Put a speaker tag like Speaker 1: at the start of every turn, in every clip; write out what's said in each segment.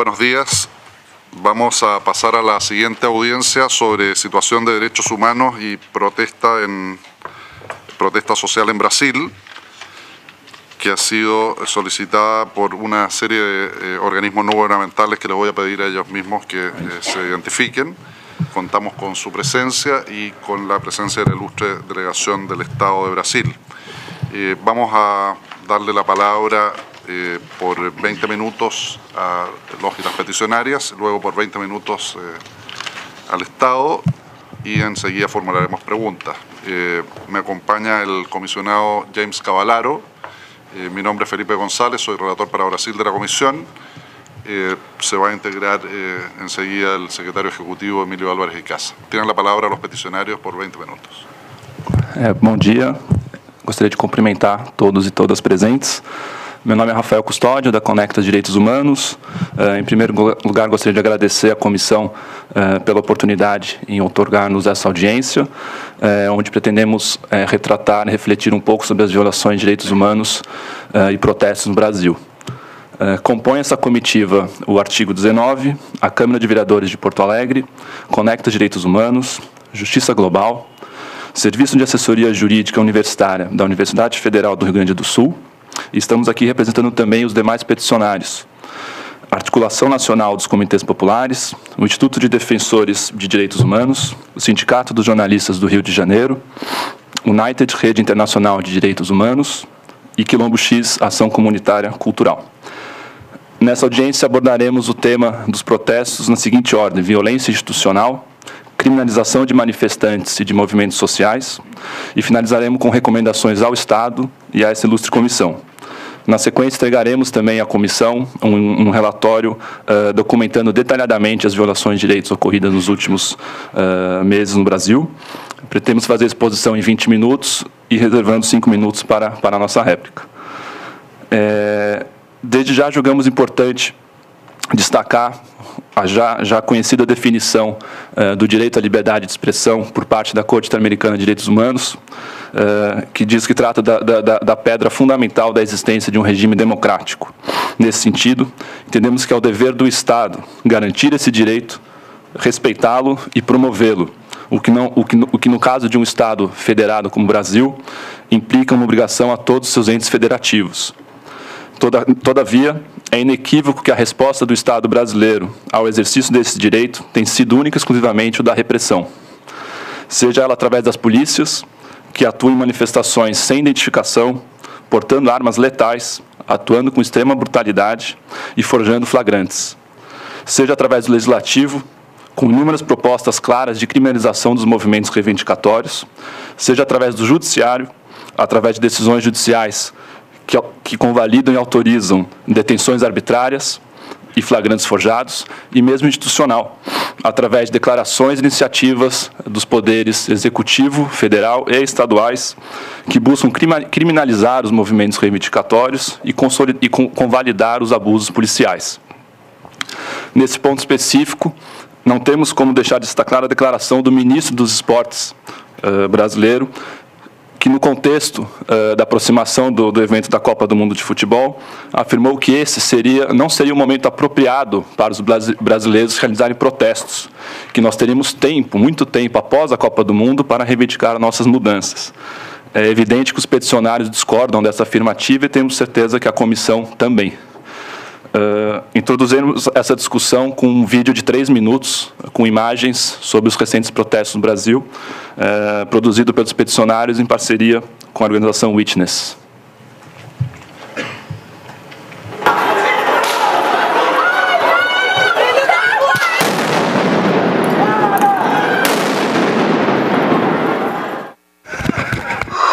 Speaker 1: buenos días. Vamos a pasar a la siguiente audiencia sobre situación de derechos humanos y protesta social en Brasil, que ha sido solicitada por una serie de organismos no gubernamentales que les voy a pedir a ellos mismos que se identifiquen. Contamos con su presencia y con la presencia de la ilustre delegación del Estado de Brasil. Vamos a darle la palabra por 20 minutos a los y las peticionarias, luego por 20 minutos al Estado y enseguida formularemos preguntas. Me acompaña el comisionado James Cavallaro. Mi nombre es Felipe González, soy relator para Brasil de la Comisión. Se va a integrar enseguida el secretario ejecutivo Emilio Álvarez y Casa. Tienen la palabra los peticionarios por 20 minutos.
Speaker 2: Bom dia, gostaria de cumprimentar todos e todas presentes. Meu nome é Rafael Custódio, da Conecta Direitos Humanos. Em primeiro lugar, gostaria de agradecer à comissão pela oportunidade em outorgar-nos essa audiência, onde pretendemos retratar e refletir um pouco sobre as violações de direitos humanos e protestos no Brasil. Compõe essa comitiva o artigo 19, a Câmara de Vereadores de Porto Alegre, Conecta Direitos Humanos, Justiça Global, Serviço de Assessoria Jurídica Universitária da Universidade Federal do Rio Grande do Sul, e estamos aqui representando também os demais peticionários. A Articulação Nacional dos Comitês Populares, o Instituto de Defensores de Direitos Humanos, o Sindicato dos Jornalistas do Rio de Janeiro, United Rede Internacional de Direitos Humanos e Quilombo X Ação Comunitária Cultural. Nessa audiência abordaremos o tema dos protestos na seguinte ordem: violência institucional, criminalização de manifestantes e de movimentos sociais, e finalizaremos com recomendações ao Estado e a essa ilustre comissão. Na sequência, entregaremos também à comissão um relatório documentando detalhadamente as violações de direitos ocorridas nos últimos meses no Brasil. Pretendemos fazer a exposição em 20 minutos e reservando 5 minutos para a nossa réplica. Desde já julgamos importante destacar a já conhecida definição do direito à liberdade de expressão por parte da Corte Interamericana de Direitos Humanos, que diz que trata da pedra fundamental da existência de um regime democrático. Nesse sentido, entendemos que é o dever do Estado garantir esse direito, respeitá-lo e promovê-lo, o que no caso de um Estado federado como o Brasil, implica uma obrigação a todos os seus entes federativos. Todavia, é inequívoco que a resposta do Estado brasileiro ao exercício desse direito tem sido única e exclusivamente o da repressão. Seja ela através das polícias, que atuam em manifestações sem identificação, portando armas letais, atuando com extrema brutalidade e forjando flagrantes. Seja através do Legislativo, com inúmeras propostas claras de criminalização dos movimentos reivindicatórios, seja através do Judiciário, através de decisões judiciais que convalidam e autorizam detenções arbitrárias e flagrantes forjados, e mesmo institucional, através de declarações e iniciativas dos poderes executivo, federal e estaduais, que buscam criminalizar os movimentos reivindicatórios e convalidar os abusos policiais. Nesse ponto específico, não temos como deixar de destacar a declaração do ministro dos Esportes brasileiro, que no contexto da aproximação do evento da Copa do Mundo de Futebol, afirmou que esse não seria o momento apropriado para os brasileiros realizarem protestos, que nós teríamos muito tempo após a Copa do Mundo para reivindicar nossas mudanças. É evidente que os peticionários discordam dessa afirmativa e temos certeza que a comissão também. Introduzimos essa discussão com um vídeo de 3 minutos, com imagens sobre os recentes protestos no Brasil, produzido pelos peticionários em parceria com a organização Witness.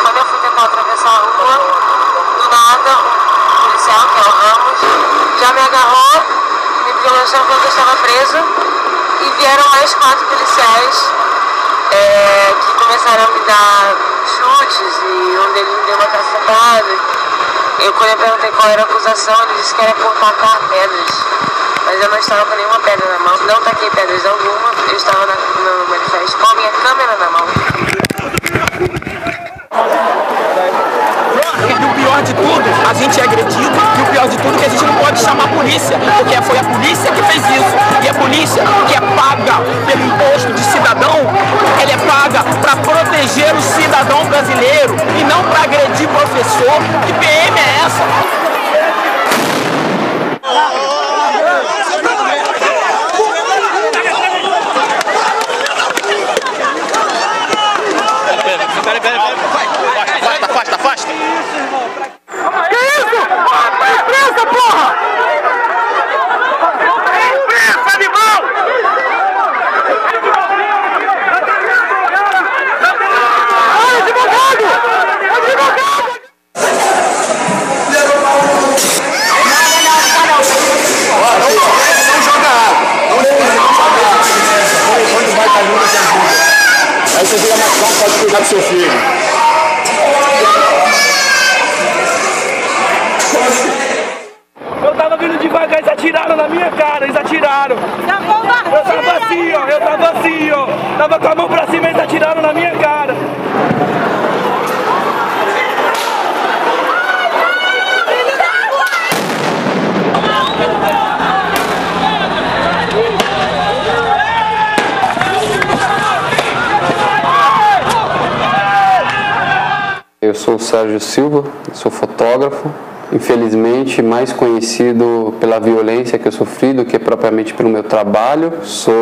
Speaker 3: Quando eu fui tentar atravessar a rua, do nada, um policial, que é o Ramos, já me agarrou, me pegou achando que eu estava presa, e vieram mais 4 policiais que começaram a me dar chutes, e um deles me deu uma cacetada. Quando eu perguntei qual era a acusação, ele disse que era por tacar pedras, mas eu não estava com nenhuma pedra na mão, não taquei pedras alguma, eu estava no manifesto com a minha câmera na mão.
Speaker 4: E o pior de tudo, a gente é agredido, e o pior de tudo é que a gente não pode chamar a polícia, porque foi a polícia que polícia, que é paga pelo imposto de cidadão, ela é paga para proteger o cidadão brasileiro e não para agredir professor. Que PM é essa? Afasta! Que isso? Presa, porra! Presa, animal! Advogado!
Speaker 5: Não joga água. Quando vai estar junto, você ajuda. Aí você vira mais calmo, pode cuidar do seu filho.
Speaker 4: Eu tava vindo devagar, eles atiraram na minha cara, eles atiraram. Eu tava assim, ó. Tava com a mão pra cima, eles atiraram na minha cara.
Speaker 6: Eu sou o Sérgio Silva, sou fotógrafo, infelizmente mais conhecido pela violência que eu sofri do que propriamente pelo meu trabalho. Sou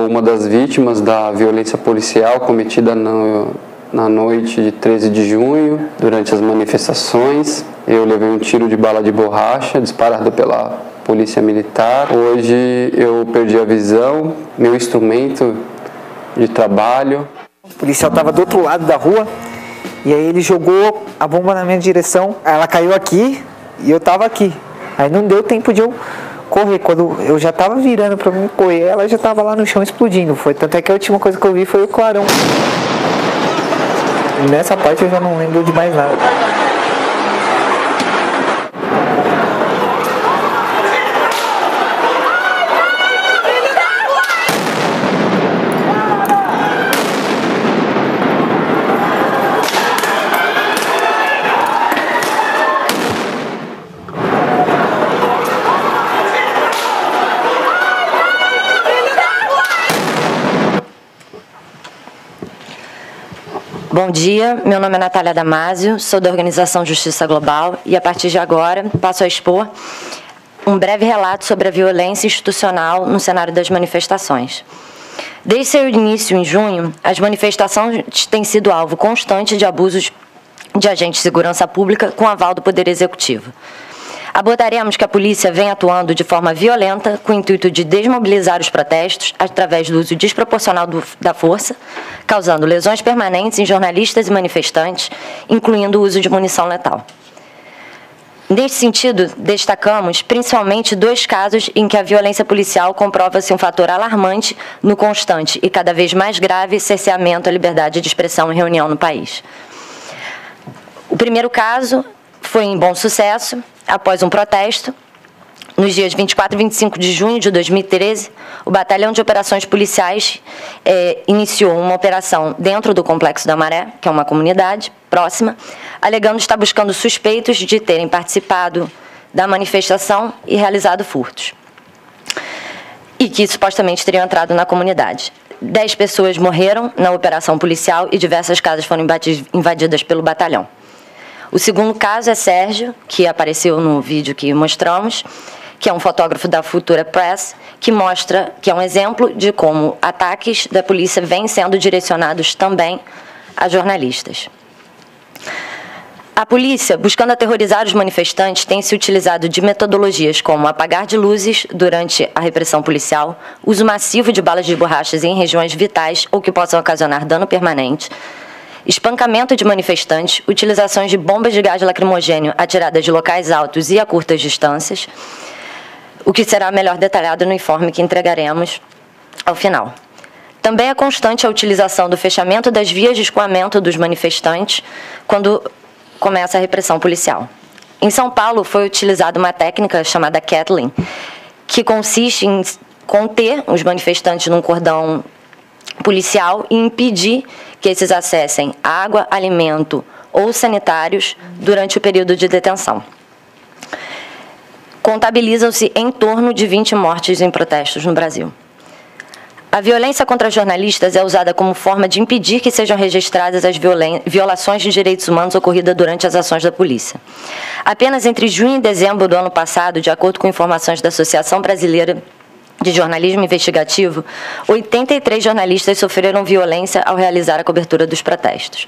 Speaker 6: uma das vítimas da violência policial cometida na noite de 13 de junho, durante as manifestações. Eu levei um tiro de bala de borracha disparado pela polícia militar. Hoje eu perdi a visão, meu instrumento de trabalho.
Speaker 7: O policial estava do outro lado da rua. E aí ele jogou a bomba na minha direção, ela caiu aqui e eu tava aqui. Aí não deu tempo de eu correr, quando eu já tava virando pra mim correr, ela já tava lá no chão explodindo. Tanto é que a última coisa que eu vi foi o clarão. E nessa parte eu já não lembro de mais nada.
Speaker 8: Bom dia, meu nome é Natália Damasio, sou da Organização Justiça Global e a partir de agora passo a expor um breve relato sobre a violência institucional no cenário das manifestações. Desde seu início em junho, as manifestações têm sido alvo constante de abusos de agentes de segurança pública com aval do Poder Executivo. Abordaremos que a polícia vem atuando de forma violenta com o intuito de desmobilizar os protestos através do uso desproporcional da força, causando lesões permanentes em jornalistas e manifestantes, incluindo o uso de munição letal. Neste sentido, destacamos principalmente 2 casos em que a violência policial comprova-se um fator alarmante no constante e cada vez mais grave cerceamento à liberdade de expressão e reunião no país. O primeiro caso foi em Bom Sucesso, após um protesto. Nos dias 24 e 25 de junho de 2013, o Batalhão de Operações Policiais iniciou uma operação dentro do Complexo da Maré, que é uma comunidade próxima, alegando estar buscando suspeitos de terem participado da manifestação e realizado furtos, e que supostamente teriam entrado na comunidade. 10 pessoas morreram na operação policial e diversas casas foram invadidas pelo batalhão. O segundo caso é Sérgio, que apareceu no vídeo que mostramos, que é um fotógrafo da Futura Press, que mostra que é um exemplo de como ataques da polícia vêm sendo direcionados também a jornalistas. A polícia, buscando aterrorizar os manifestantes, tem se utilizado de metodologias como apagar de luzes durante a repressão policial, uso massivo de balas de borrachas em regiões vitais ou que possam ocasionar dano permanente, espancamento de manifestantes, utilizações de bombas de gás lacrimogêneo atiradas de locais altos e a curtas distâncias, o que será melhor detalhado no informe que entregaremos ao final. Também é constante a utilização do fechamento das vias de escoamento dos manifestantes quando começa a repressão policial. Em São Paulo, foi utilizada uma técnica chamada Kettling, que consiste em conter os manifestantes num cordão policial e impedir que esses acessem água, alimento ou sanitários durante o período de detenção. Contabilizam-se em torno de 20 mortes em protestos no Brasil. A violência contra jornalistas é usada como forma de impedir que sejam registradas as violações de direitos humanos ocorridas durante as ações da polícia. Apenas entre junho e dezembro do ano passado, de acordo com informações da Associação Brasileira de Jornalismo Investigativo, 83 jornalistas sofreram violência ao realizar a cobertura dos protestos.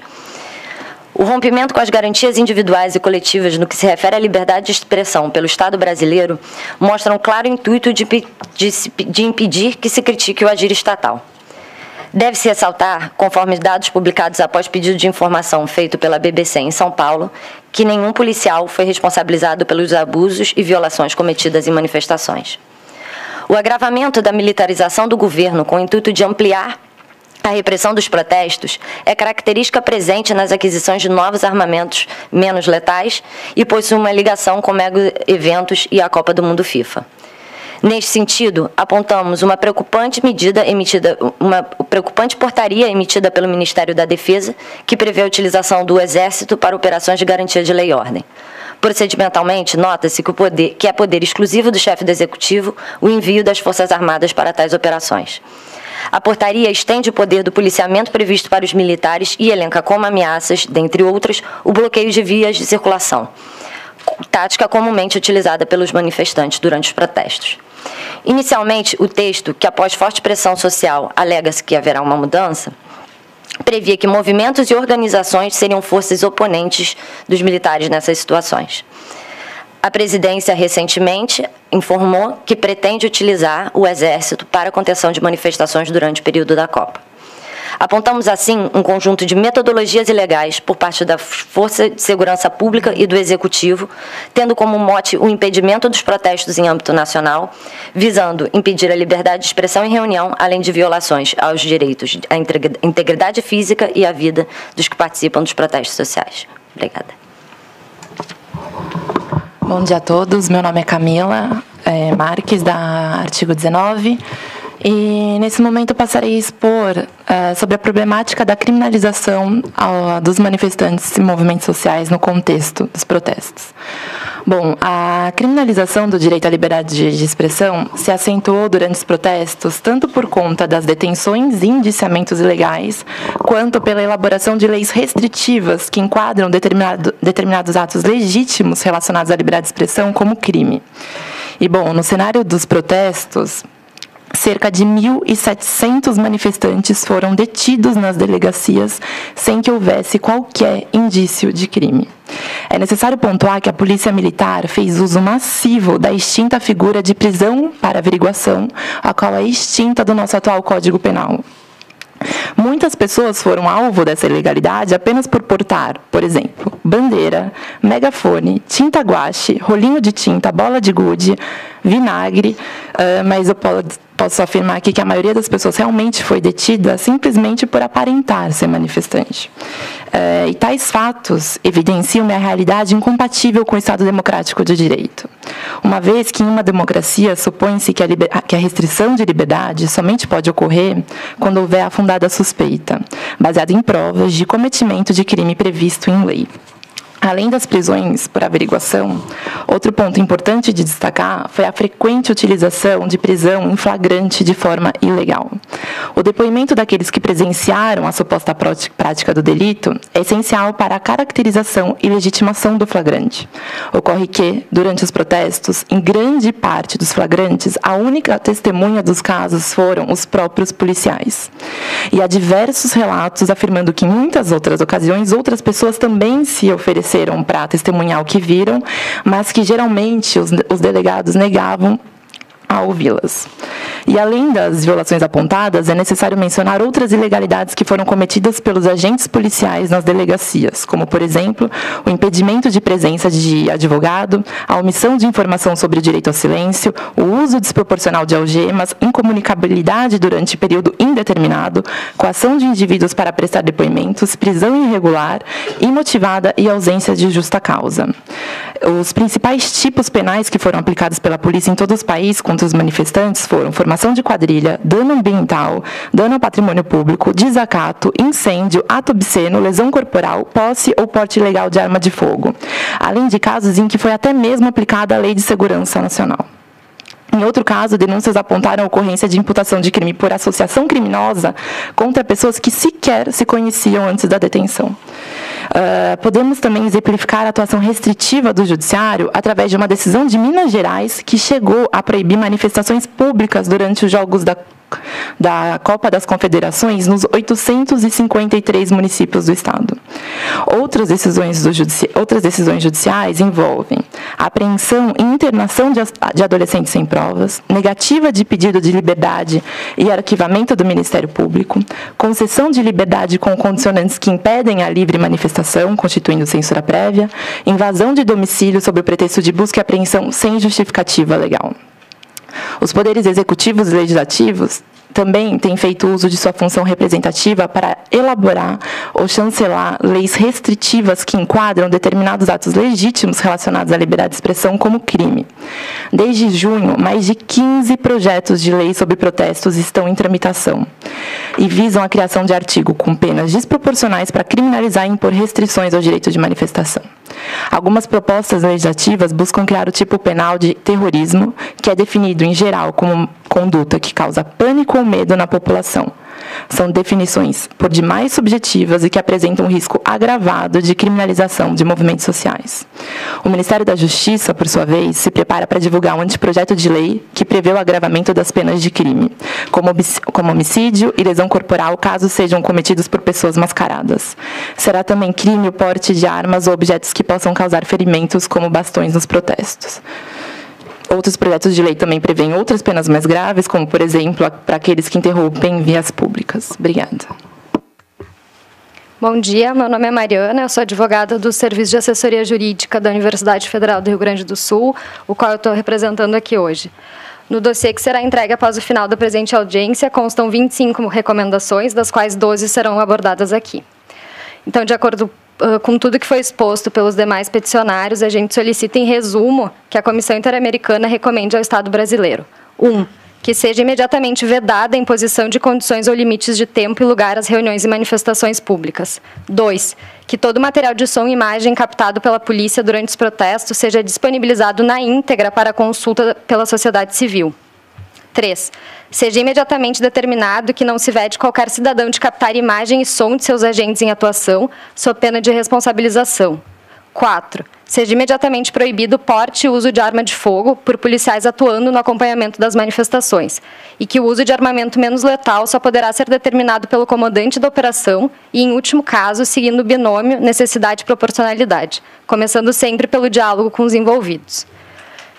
Speaker 8: O rompimento com as garantias individuais e coletivas no que se refere à liberdade de expressão pelo Estado brasileiro mostra um claro intuito de impedir que se critique o agir estatal. Deve-se ressaltar, conforme dados publicados após pedido de informação feito pela BBC em São Paulo, que nenhum policial foi responsabilizado pelos abusos e violações cometidas em manifestações. O agravamento da militarização do governo com o intuito de ampliar a repressão dos protestos é característica presente nas aquisições de novos armamentos menos letais e possui uma ligação com mega-eventos e a Copa do Mundo FIFA. Neste sentido, apontamos uma preocupante portaria emitida pelo Ministério da Defesa, que prevê a utilização do Exército para operações de garantia de lei e ordem. Procedimentalmente, nota-se que é poder exclusivo do chefe do Executivo o envio das Forças Armadas para tais operações. A portaria estende o poder do policiamento previsto para os militares e elenca como ameaças, dentre outras, o bloqueio de vias de circulação, tática comumente utilizada pelos manifestantes durante os protestos. Inicialmente, o texto, que após forte pressão social alega-se que haverá uma mudança, previa que movimentos e organizações seriam forças oponentes dos militares nessas situações. A presidência recentemente informou que pretende utilizar o Exército para a contenção de manifestações durante o período da Copa. Apontamos, assim, um conjunto de metodologias ilegais por parte da Força de Segurança Pública e do Executivo, tendo como mote o impedimento dos protestos em âmbito nacional, visando impedir a liberdade de expressão e reunião, além de violações aos direitos, à integridade física e à vida dos que participam dos protestos sociais. Obrigada.
Speaker 9: Bom dia a todos, meu nome é Camila Marques, da Artigo 19, e nesse momento eu passarei a expor sobre a problemática da criminalização dos manifestantes e movimentos sociais no contexto dos protestos. Bom, a criminalização do direito à liberdade de expressão se acentuou durante os protestos, tanto por conta das detenções e indiciamentos ilegais, quanto pela elaboração de leis restritivas que enquadram determinados atos legítimos relacionados à liberdade de expressão como crime. E, bom, no cenário dos protestos, cerca de 1.700 manifestantes foram detidos nas delegacias sem que houvesse qualquer indício de crime. É necessário pontuar que a Polícia Militar fez uso massivo da extinta figura de prisão para averiguação, a qual é extinta do nosso atual Código Penal. Muitas pessoas foram alvo dessa ilegalidade apenas por portar, por exemplo, bandeira, megafone, tinta guache, rolinho de tinta, bola de gude, vinagre, mas eu posso afirmar aqui que a maioria das pessoas realmente foi detida simplesmente por aparentar ser manifestante. E tais fatos evidenciam uma realidade incompatível com o Estado democrático de direito. Uma vez que em uma democracia supõe-se que a restrição de liberdade somente pode ocorrer quando houver a fundada suspeita, baseada em provas de cometimento de crime previsto em lei. Além das prisões por averiguação, outro ponto importante de destacar foi a frequente utilização de prisão em flagrante de forma ilegal. O depoimento daqueles que presenciaram a suposta prática do delito é essencial para a caracterização e legitimação do flagrante. Ocorre que, durante os protestos, em grande parte dos flagrantes, a única testemunha dos casos foram os próprios policiais. E há diversos relatos afirmando que, em muitas outras ocasiões, outras pessoas também se ofereceram para testemunhar o que viram, mas que geralmente os delegados negavam a ouvi-las. E além das violações apontadas, é necessário mencionar outras ilegalidades que foram cometidas pelos agentes policiais nas delegacias, como, por exemplo, o impedimento de presença de advogado, a omissão de informação sobre o direito ao silêncio, o uso desproporcional de algemas, incomunicabilidade durante período indeterminado, coação de indivíduos para prestar depoimentos, prisão irregular, imotivada e ausência de justa causa. Os principais tipos penais que foram aplicados pela polícia em todo o país contra os manifestantes foram formação de quadrilha, dano ambiental, dano ao patrimônio público, desacato, incêndio, ato obsceno, lesão corporal, posse ou porte ilegal de arma de fogo, além de casos em que foi até mesmo aplicada a Lei de Segurança Nacional. Em outro caso, denúncias apontaram a ocorrência de imputação de crime por associação criminosa contra pessoas que sequer se conheciam antes da detenção. Podemos também exemplificar a atuação restritiva do Judiciário através de uma decisão de Minas Gerais que chegou a proibir manifestações públicas durante os Jogos da Copa das Confederações nos 853 municípios do Estado. Outras decisões judiciais envolvem apreensão e internação de adolescentes sem provas, negativa de pedido de liberdade e arquivamento do Ministério Público, concessão de liberdade com condicionantes que impedem a livre manifestação, constituindo censura prévia, invasão de domicílio sob o pretexto de busca e apreensão sem justificativa legal. Os poderes executivos e legislativos também têm feito uso de sua função representativa para elaborar ou chancelar leis restritivas que enquadram determinados atos legítimos relacionados à liberdade de expressão como crime. Desde junho, mais de 15 projetos de lei sobre protestos estão em tramitação e visam a criação de artigo com penas desproporcionais para criminalizar e impor restrições ao direito de manifestação. Algumas propostas legislativas buscam criar o tipo penal de terrorismo, que é definido, em geral, como conduta que causa pânico ou medo na população. São definições por demais subjetivas e que apresentam um risco agravado de criminalização de movimentos sociais. O Ministério da Justiça, por sua vez, se prepara para divulgar um anteprojeto de lei que prevê o agravamento das penas de crime, como homicídio e lesão corporal, caso sejam cometidos por pessoas mascaradas. Será também crime o porte de armas ou objetos que possam causar ferimentos, como bastões nos protestos. Outros projetos de lei também prevêem outras penas mais graves, como, por exemplo, para aqueles que interrompem vias públicas. Obrigada.
Speaker 10: Bom dia, meu nome é Mariana, eu sou advogada do Serviço de Assessoria Jurídica da Universidade Federal do Rio Grande do Sul, o qual eu estou representando aqui hoje. No dossiê que será entregue após o final da presente audiência, constam 25 recomendações, das quais 12 serão abordadas aqui. Então, de acordo com tudo que foi exposto pelos demais peticionários, a gente solicita, em resumo, que a Comissão Interamericana recomende ao Estado brasileiro: 1. Que seja imediatamente vedada a imposição de condições ou limites de tempo e lugar às reuniões e manifestações públicas. 2. Que todo material de som e imagem captado pela polícia durante os protestos seja disponibilizado na íntegra para consulta pela sociedade civil. 3. Seja imediatamente determinado que não se vede qualquer cidadão de captar imagem e som de seus agentes em atuação, sob pena de responsabilização. 4. Seja imediatamente proibido o porte e uso de arma de fogo por policiais atuando no acompanhamento das manifestações, e que o uso de armamento menos letal só poderá ser determinado pelo comandante da operação e, em último caso, seguindo o binômio necessidade e proporcionalidade, começando sempre pelo diálogo com os envolvidos.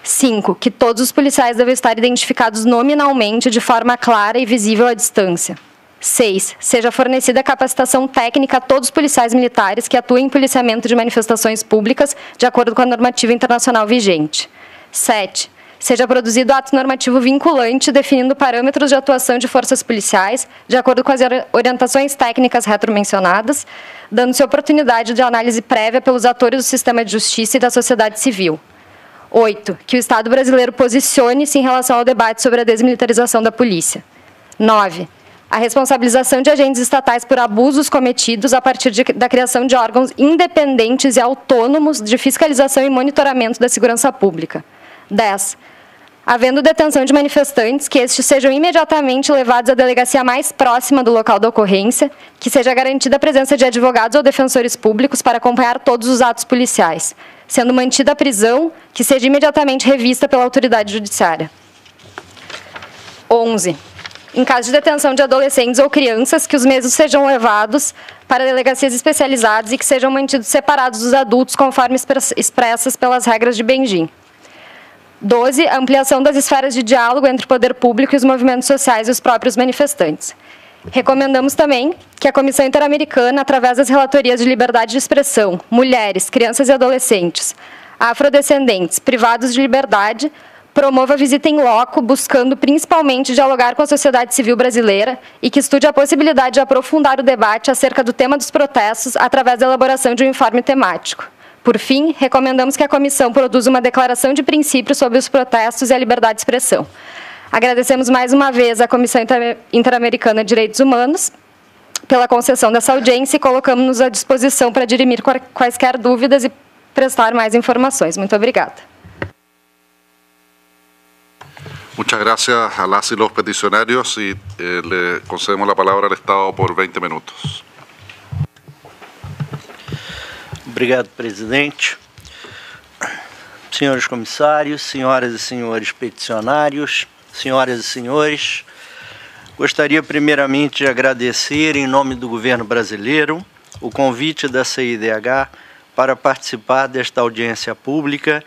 Speaker 10: 5. Que todos os policiais devem estar identificados nominalmente de forma clara e visível à distância. 6. Seja fornecida capacitação técnica a todos os policiais militares que atuem em policiamento de manifestações públicas de acordo com a normativa internacional vigente. 7. Seja produzido ato normativo vinculante definindo parâmetros de atuação de forças policiais de acordo com as orientações técnicas retromencionadas, dando-se oportunidade de análise prévia pelos atores do sistema de justiça e da sociedade civil. 8. Que o Estado brasileiro posicione-se em relação ao debate sobre a desmilitarização da polícia. 9. A responsabilização de agentes estatais por abusos cometidos a partir da criação de órgãos independentes e autônomos de fiscalização e monitoramento da segurança pública. 10. Havendo detenção de manifestantes, que estes sejam imediatamente levados à delegacia mais próxima do local da ocorrência, que seja garantida a presença de advogados ou defensores públicos para acompanhar todos os atos policiais, sendo mantida a prisão, que seja imediatamente revista pela autoridade judiciária. 11. Em caso de detenção de adolescentes ou crianças, que os mesmos sejam levados para delegacias especializadas e que sejam mantidos separados dos adultos, conforme expressas pelas regras de Benjim. 12. A ampliação das esferas de diálogo entre o poder público e os movimentos sociais e os próprios manifestantes. Recomendamos também que a Comissão Interamericana, através das relatorias de liberdade de expressão, mulheres, crianças e adolescentes, afrodescendentes, privados de liberdade, promova a visita em loco, buscando principalmente dialogar com a sociedade civil brasileira e que estude a possibilidade de aprofundar o debate acerca do tema dos protestos através da elaboração de um informe temático. Por fim, recomendamos que a comissão produza uma declaração de princípios sobre os protestos e a liberdade de expressão. Agradecemos mais uma vez à Comissão Interamericana de Direitos Humanos pela concessão dessa audiência e colocamos-nos à disposição para dirimir quaisquer dúvidas e prestar mais informações. Muito obrigada.
Speaker 1: Muchas gracias a las y los peticionarios y le concedemos la palabra al Estado por 20 minutos.
Speaker 11: Obrigado, presidente. Senhores comissários, senhoras e senhores peticionários, senhoras e senhores, gostaria primeiramente de agradecer, em nome do governo brasileiro, o convite da CIDH para participar desta audiência pública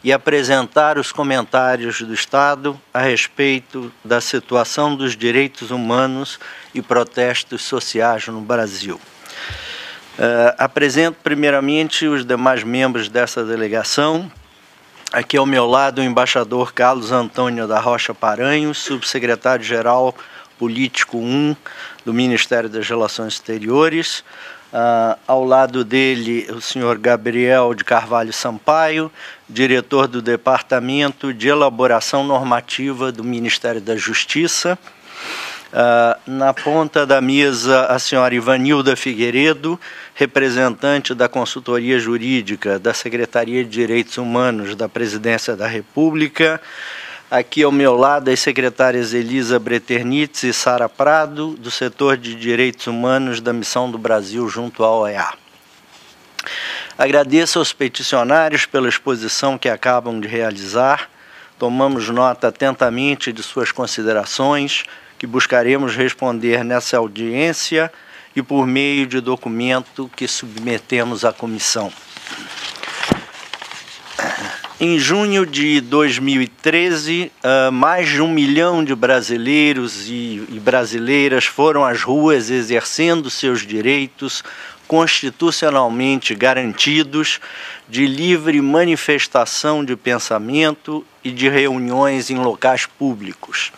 Speaker 11: e apresentar os comentários do Estado a respeito da situação dos direitos humanos e protestos sociais no Brasil. Apresento primeiramente os demais membros dessa delegação. Aqui ao meu lado o embaixador Carlos Antônio da Rocha Paranhos, subsecretário-geral político 1 do Ministério das Relações Exteriores. Ao lado dele o senhor Gabriel de Carvalho Sampaio, diretor do Departamento de Elaboração Normativa do Ministério da Justiça. Na ponta da mesa, a senhora Ivanilda Figueiredo, representante da Consultoria Jurídica da Secretaria de Direitos Humanos da Presidência da República. Aqui ao meu lado, as secretárias Elisa Breternitz e Sara Prado, do setor de Direitos Humanos da Missão do Brasil junto à OEA. Agradeço aos peticionários pela exposição que acabam de realizar. Tomamos nota atentamente de suas considerações, que buscaremos responder nessa audiência e por meio de documento que submetemos à comissão. Em junho de 2013, mais de 1 milhão de brasileiros e brasileiras foram às ruas exercendo seus direitos constitucionalmente garantidos de livre manifestação de pensamento e de reuniões em locais públicos.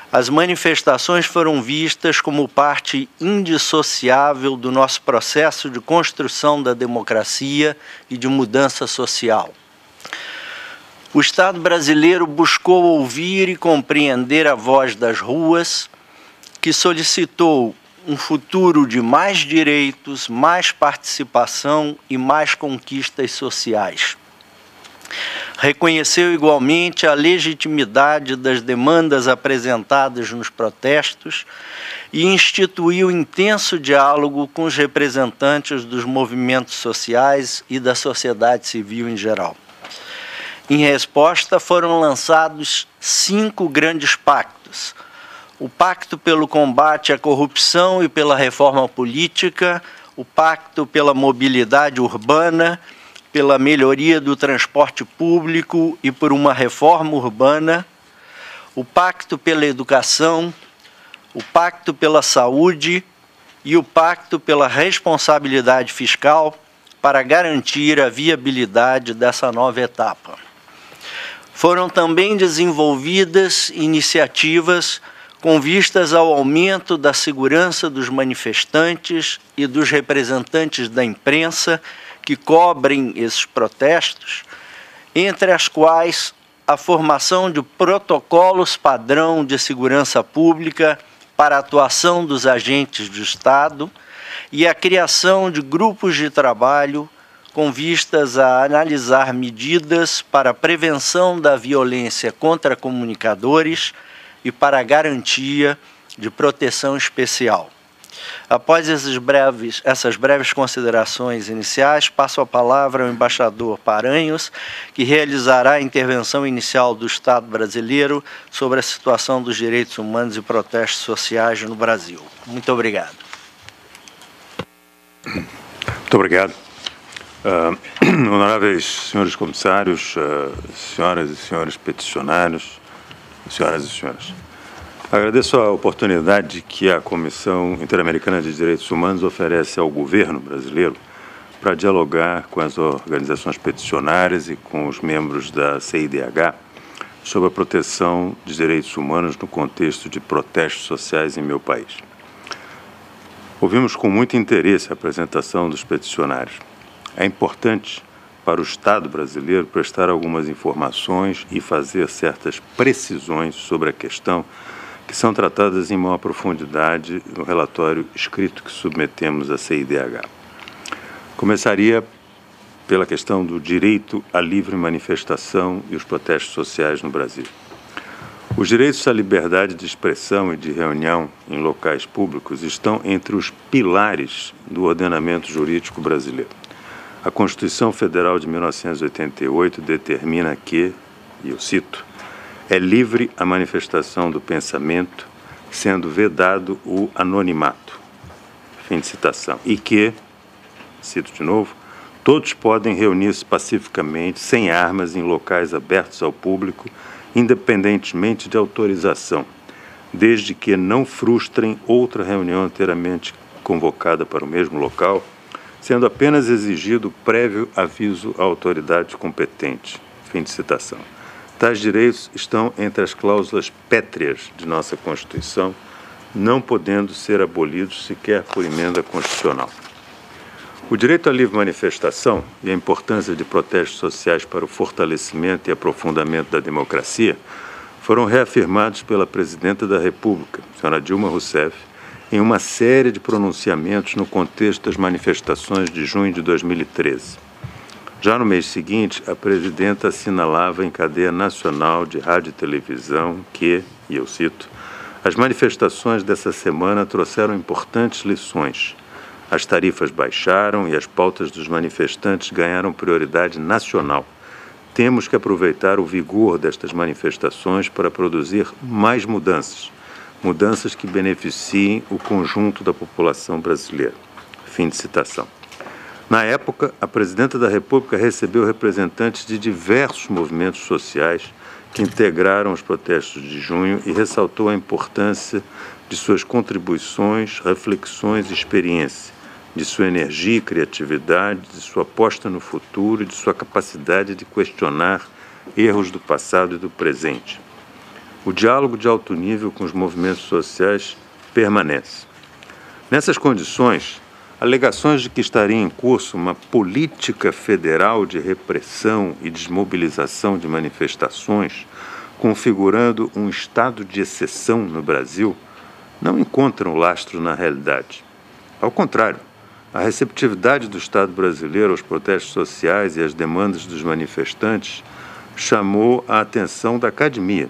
Speaker 11: As manifestações foram vistas como parte indissociável do nosso processo de construção da democracia e de mudança social. O Estado brasileiro buscou ouvir e compreender a voz das ruas, que solicitou um futuro de mais direitos, mais participação e mais conquistas sociais. Reconheceu igualmente a legitimidade das demandas apresentadas nos protestos e instituiu intenso diálogo com os representantes dos movimentos sociais e da sociedade civil em geral. Em resposta, foram lançados 5 grandes pactos. O Pacto pelo Combate à Corrupção e pela Reforma Política, o Pacto pela Mobilidade Urbana, pela melhoria do transporte público e por uma reforma urbana, o Pacto pela Educação, o Pacto pela Saúde e o Pacto pela Responsabilidade Fiscal para garantir a viabilidade dessa nova etapa. Foram também desenvolvidas iniciativas com vistas ao aumento da segurança dos manifestantes e dos representantes da imprensa que cobrem esses protestos, entre as quais a formação de protocolos padrão de segurança pública para a atuação dos agentes do Estado e a criação de grupos de trabalho com vistas a analisar medidas para a prevenção da violência contra comunicadores e para a garantia de proteção especial. Após essas breves considerações iniciais, passo a palavra ao embaixador Paranhos, que realizará a intervenção inicial do Estado brasileiro sobre a situação dos direitos humanos e protestos sociais no Brasil. Muito obrigado.
Speaker 12: Muito obrigado. Honoráveis senhores comissários, senhoras e senhores peticionários, senhoras e senhores. Agradeço a oportunidade que a Comissão Interamericana de Direitos Humanos oferece ao governo brasileiro para dialogar com as organizações peticionárias e com os membros da CIDH sobre a proteção de direitos humanos no contexto de protestos sociais em meu país. Ouvimos com muito interesse a apresentação dos peticionários. É importante para o Estado brasileiro prestar algumas informações e fazer certas precisões sobre a questão que são tratadas em maior profundidade no relatório escrito que submetemos à CIDH. Começaria pela questão do direito à livre manifestação e os protestos sociais no Brasil. Os direitos à liberdade de expressão e de reunião em locais públicos estão entre os pilares do ordenamento jurídico brasileiro. A Constituição Federal de 1988 determina que, e eu cito, é livre a manifestação do pensamento, sendo vedado o anonimato. Fim de citação. E que, cito de novo, todos podem reunir-se pacificamente, sem armas, em locais abertos ao público, independentemente de autorização, desde que não frustrem outra reunião anteriormente convocada para o mesmo local, sendo apenas exigido prévio aviso à autoridade competente. Fim de citação. Tais direitos estão entre as cláusulas pétreas de nossa Constituição, não podendo ser abolidos sequer por emenda constitucional. O direito à livre manifestação e a importância de protestos sociais para o fortalecimento e aprofundamento da democracia foram reafirmados pela Presidenta da República, senhora Dilma Rousseff, em uma série de pronunciamentos no contexto das manifestações de junho de 2013. Já no mês seguinte, a Presidenta assinalava em cadeia nacional de rádio e televisão que, e eu cito, as manifestações dessa semana trouxeram importantes lições. As tarifas baixaram e as pautas dos manifestantes ganharam prioridade nacional. Temos que aproveitar o vigor destas manifestações para produzir mais mudanças, mudanças que beneficiem o conjunto da população brasileira. Fim de citação. Na época, a Presidenta da República recebeu representantes de diversos movimentos sociais que integraram os protestos de junho e ressaltou a importância de suas contribuições, reflexões e experiência, de sua energia e criatividade, de sua aposta no futuro e de sua capacidade de questionar erros do passado e do presente. O diálogo de alto nível com os movimentos sociais permanece. Nessas condições, alegações de que estaria em curso uma política federal de repressão e desmobilização de manifestações, configurando um estado de exceção no Brasil, não encontram lastro na realidade. Ao contrário, a receptividade do Estado brasileiro aos protestos sociais e às demandas dos manifestantes chamou a atenção da academia.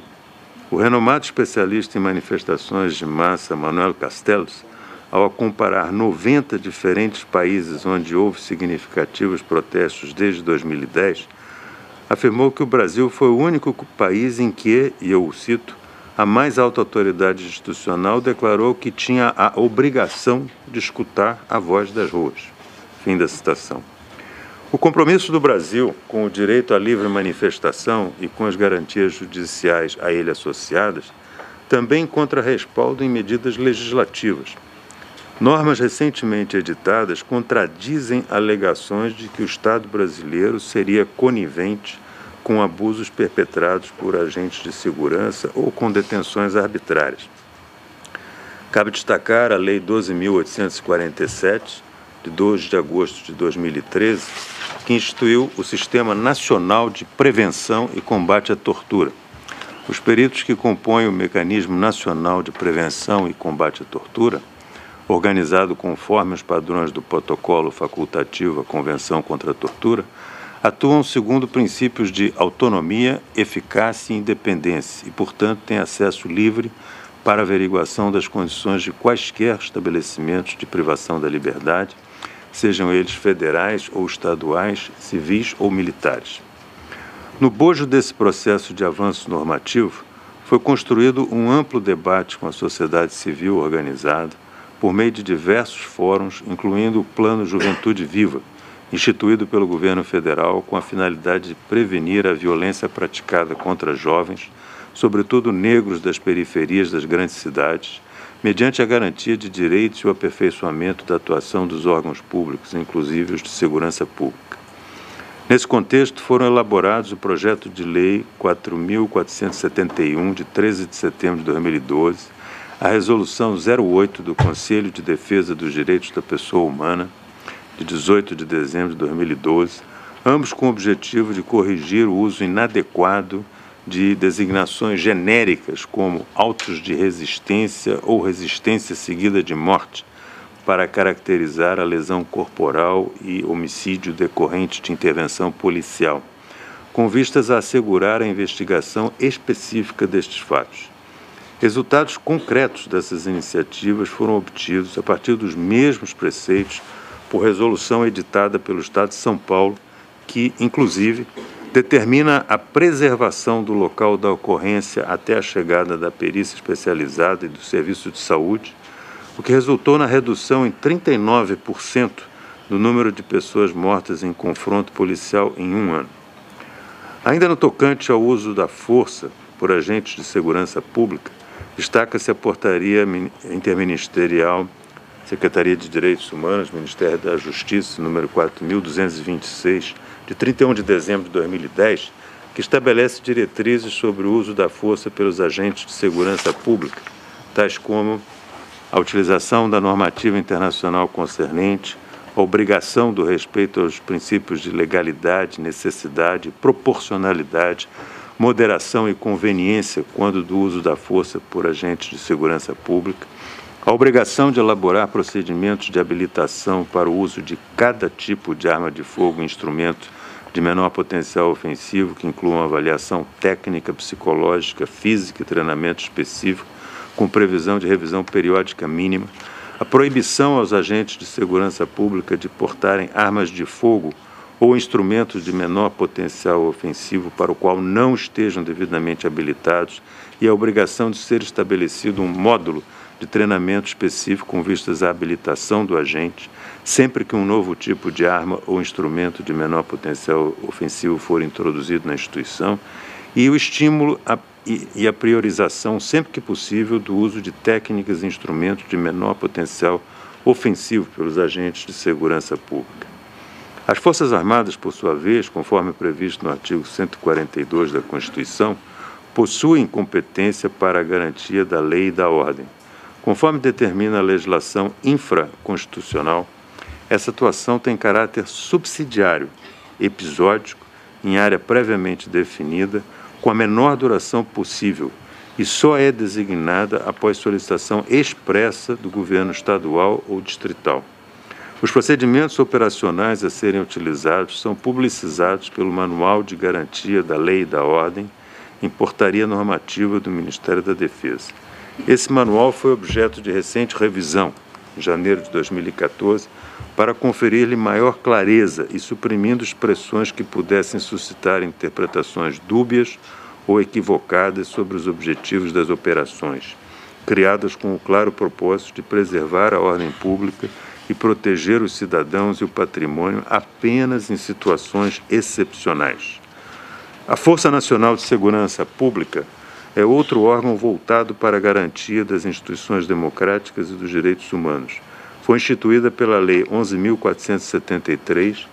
Speaker 12: O renomado especialista em manifestações de massa, Manuel Castells, ao comparar 90 diferentes países onde houve significativos protestos desde 2010, afirmou que o Brasil foi o único país em que, e eu o cito, a mais alta autoridade institucional declarou que tinha a obrigação de escutar a voz das ruas. Fim da citação. O compromisso do Brasil com o direito à livre manifestação e com as garantias judiciais a ele associadas também encontra respaldo em medidas legislativas. Normas recentemente editadas contradizem alegações de que o Estado brasileiro seria conivente com abusos perpetrados por agentes de segurança ou com detenções arbitrárias. Cabe destacar a Lei 12.847, de 2 de agosto de 2013, que instituiu o Sistema Nacional de Prevenção e Combate à Tortura. Os peritos que compõem o Mecanismo Nacional de Prevenção e Combate à Tortura, organizado conforme os padrões do Protocolo Facultativo à Convenção contra a Tortura, atuam segundo princípios de autonomia, eficácia e independência e, portanto, têm acesso livre para averiguação das condições de quaisquer estabelecimentos de privação da liberdade, sejam eles federais ou estaduais, civis ou militares. No bojo desse processo de avanço normativo, foi construído um amplo debate com a sociedade civil organizada, por meio de diversos fóruns, incluindo o Plano Juventude Viva, instituído pelo governo federal com a finalidade de prevenir a violência praticada contra jovens, sobretudo negros das periferias das grandes cidades, mediante a garantia de direitos e o aperfeiçoamento da atuação dos órgãos públicos, inclusive os de segurança pública. Nesse contexto, foram elaborados o projeto de lei 4.471, de 13 de setembro de 2012, a resolução 08 do Conselho de Defesa dos Direitos da Pessoa Humana, de 18 de dezembro de 2012, ambos com o objetivo de corrigir o uso inadequado de designações genéricas como autos de resistência ou resistência seguida de morte, para caracterizar a lesão corporal e homicídio decorrente de intervenção policial, com vistas a assegurar a investigação específica destes fatos. Resultados concretos dessas iniciativas foram obtidos a partir dos mesmos preceitos por resolução editada pelo Estado de São Paulo, que, inclusive, determina a preservação do local da ocorrência até a chegada da perícia especializada e do serviço de saúde, o que resultou na redução em 39% do número de pessoas mortas em confronto policial em um ano. Ainda no tocante ao uso da força por agentes de segurança pública, destaca-se a portaria interministerial, Secretaria de Direitos Humanos, Ministério da Justiça, número 4.226, de 31 de dezembro de 2010, que estabelece diretrizes sobre o uso da força pelos agentes de segurança pública, tais como a utilização da normativa internacional concernente, a obrigação do respeito aos princípios de legalidade, necessidade, proporcionalidade, moderação e conveniência quando do uso da força por agentes de segurança pública, a obrigação de elaborar procedimentos de habilitação para o uso de cada tipo de arma de fogo e instrumento de menor potencial ofensivo, que incluam avaliação técnica, psicológica, física e treinamento específico, com previsão de revisão periódica mínima, a proibição aos agentes de segurança pública de portarem armas de fogo ou instrumentos de menor potencial ofensivo para o qual não estejam devidamente habilitados e a obrigação de ser estabelecido um módulo de treinamento específico com vistas à habilitação do agente, sempre que um novo tipo de arma ou instrumento de menor potencial ofensivo for introduzido na instituição, e o estímulo e a priorização, sempre que possível, do uso de técnicas e instrumentos de menor potencial ofensivo pelos agentes de segurança pública. As Forças Armadas, por sua vez, conforme previsto no artigo 142 da Constituição, possuem competência para a garantia da lei e da ordem. Conforme determina a legislação infraconstitucional, essa atuação tem caráter subsidiário, episódico, em área previamente definida, com a menor duração possível, e só é designada após solicitação expressa do governo estadual ou distrital. Os procedimentos operacionais a serem utilizados são publicizados pelo Manual de Garantia da Lei e da Ordem, em portaria normativa do Ministério da Defesa. Esse manual foi objeto de recente revisão, em janeiro de 2014, para conferir-lhe maior clareza e suprimindo expressões que pudessem suscitar interpretações dúbias ou equivocadas sobre os objetivos das operações, criadas com o claro propósito de preservar a ordem pública e proteger os cidadãos e o patrimônio apenas em situações excepcionais. A Força Nacional de Segurança Pública é outro órgão voltado para a garantia das instituições democráticas e dos direitos humanos. Foi instituída pela Lei 11.473,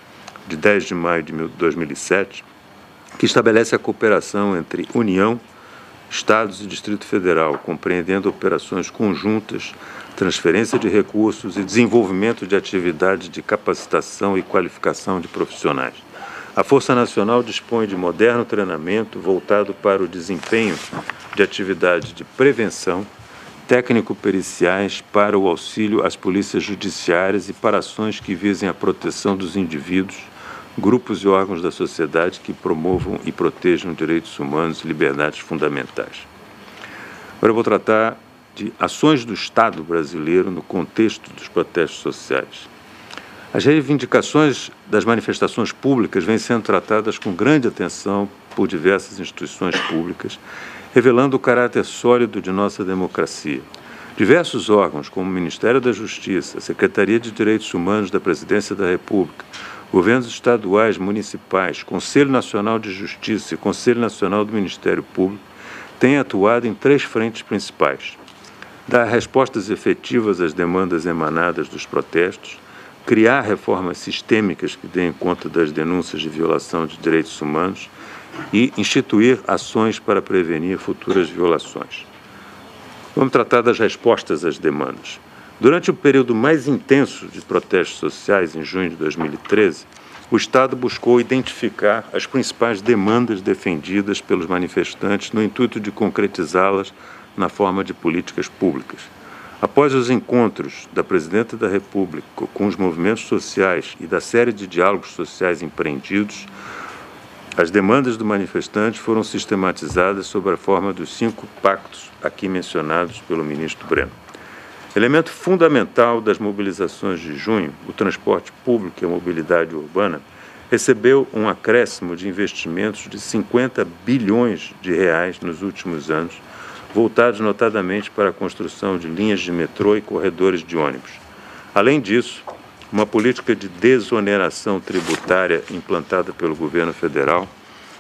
Speaker 12: de 10 de maio de 2007, que estabelece a cooperação entre União, Estados e Distrito Federal, compreendendo operações conjuntas, transferência de recursos e desenvolvimento de atividades de capacitação e qualificação de profissionais. A Força Nacional dispõe de moderno treinamento voltado para o desempenho de atividades de prevenção, técnico-periciais para o auxílio às polícias judiciárias e para ações que visem a proteção dos indivíduos, grupos e órgãos da sociedade que promovam e protejam direitos humanos e liberdades fundamentais. Agora eu vou tratar de ações do Estado brasileiro no contexto dos protestos sociais. As reivindicações das manifestações públicas vêm sendo tratadas com grande atenção por diversas instituições públicas, revelando o caráter sólido de nossa democracia. Diversos órgãos, como o Ministério da Justiça, a Secretaria de Direitos Humanos da Presidência da República, governos estaduais, municipais, Conselho Nacional de Justiça e Conselho Nacional do Ministério Público, têm atuado em 3 frentes principais: dar respostas efetivas às demandas emanadas dos protestos, criar reformas sistêmicas que deem conta das denúncias de violação de direitos humanos e instituir ações para prevenir futuras violações. Vamos tratar das respostas às demandas. Durante o período mais intenso de protestos sociais, em junho de 2013, o Estado buscou identificar as principais demandas defendidas pelos manifestantes no intuito de concretizá-las na forma de políticas públicas. Após os encontros da Presidenta da República com os movimentos sociais e da série de diálogos sociais empreendidos, as demandas do manifestante foram sistematizadas sob a forma dos 5 pactos aqui mencionados pelo ministro Breno. Elemento fundamental das mobilizações de junho, o transporte público e a mobilidade urbana, recebeu um acréscimo de investimentos de 50 bilhões de reais nos últimos anos, voltados notadamente para a construção de linhas de metrô e corredores de ônibus. Além disso, uma política de desoneração tributária implantada pelo governo federal,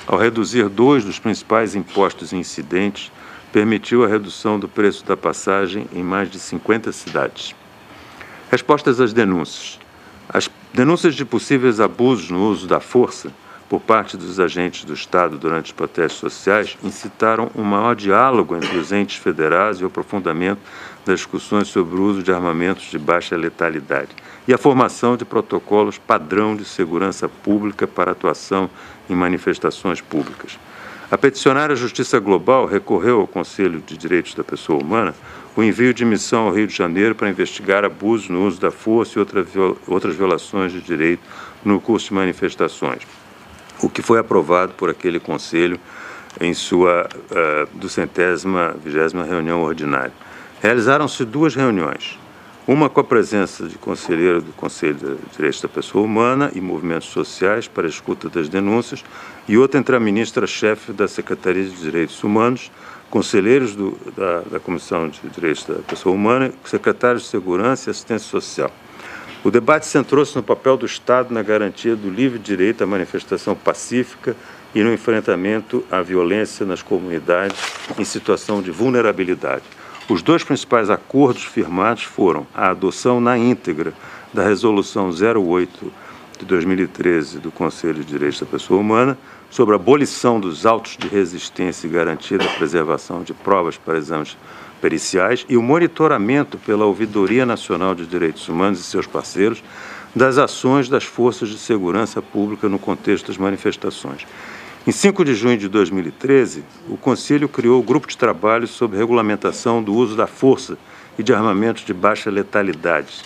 Speaker 12: ao reduzir 2 dos principais impostos incidentes, permitiu a redução do preço da passagem em mais de 50 cidades. Respostas às denúncias. As denúncias de possíveis abusos no uso da força por parte dos agentes do Estado durante os protestos sociais incitaram um maior diálogo entre os entes federais e o aprofundamento das discussões sobre o uso de armamentos de baixa letalidade e a formação de protocolos padrão de segurança pública para atuação em manifestações públicas. A peticionária Justiça Global recorreu ao Conselho de Direitos da Pessoa Humana o envio de missão ao Rio de Janeiro para investigar abusos no uso da força e outras violações de direito no curso de manifestações, o que foi aprovado por aquele Conselho em sua 220ª reunião ordinária. Realizaram-se 2 reuniões, uma com a presença de conselheiro do Conselho de Direitos da Pessoa Humana e movimentos sociais para a escuta das denúncias e outra entre a ministra-chefe da Secretaria de Direitos Humanos, conselheiros da Comissão de Direitos da Pessoa Humana, secretários de Segurança e Assistência Social. O debate centrou-se no papel do Estado na garantia do livre direito à manifestação pacífica e no enfrentamento à violência nas comunidades em situação de vulnerabilidade. Os 2 principais acordos firmados foram a adoção na íntegra da Resolução 08 de 2013 do Conselho de Direitos da Pessoa Humana sobre a abolição dos autos de resistência e garantia da preservação de provas para exames periciais e o monitoramento pela Ouvidoria Nacional de Direitos Humanos e seus parceiros das ações das forças de segurança pública no contexto das manifestações. Em 5 de junho de 2013, o Conselho criou o Grupo de Trabalho sobre Regulamentação do Uso da Força e de Armamentos de Baixa Letalidade,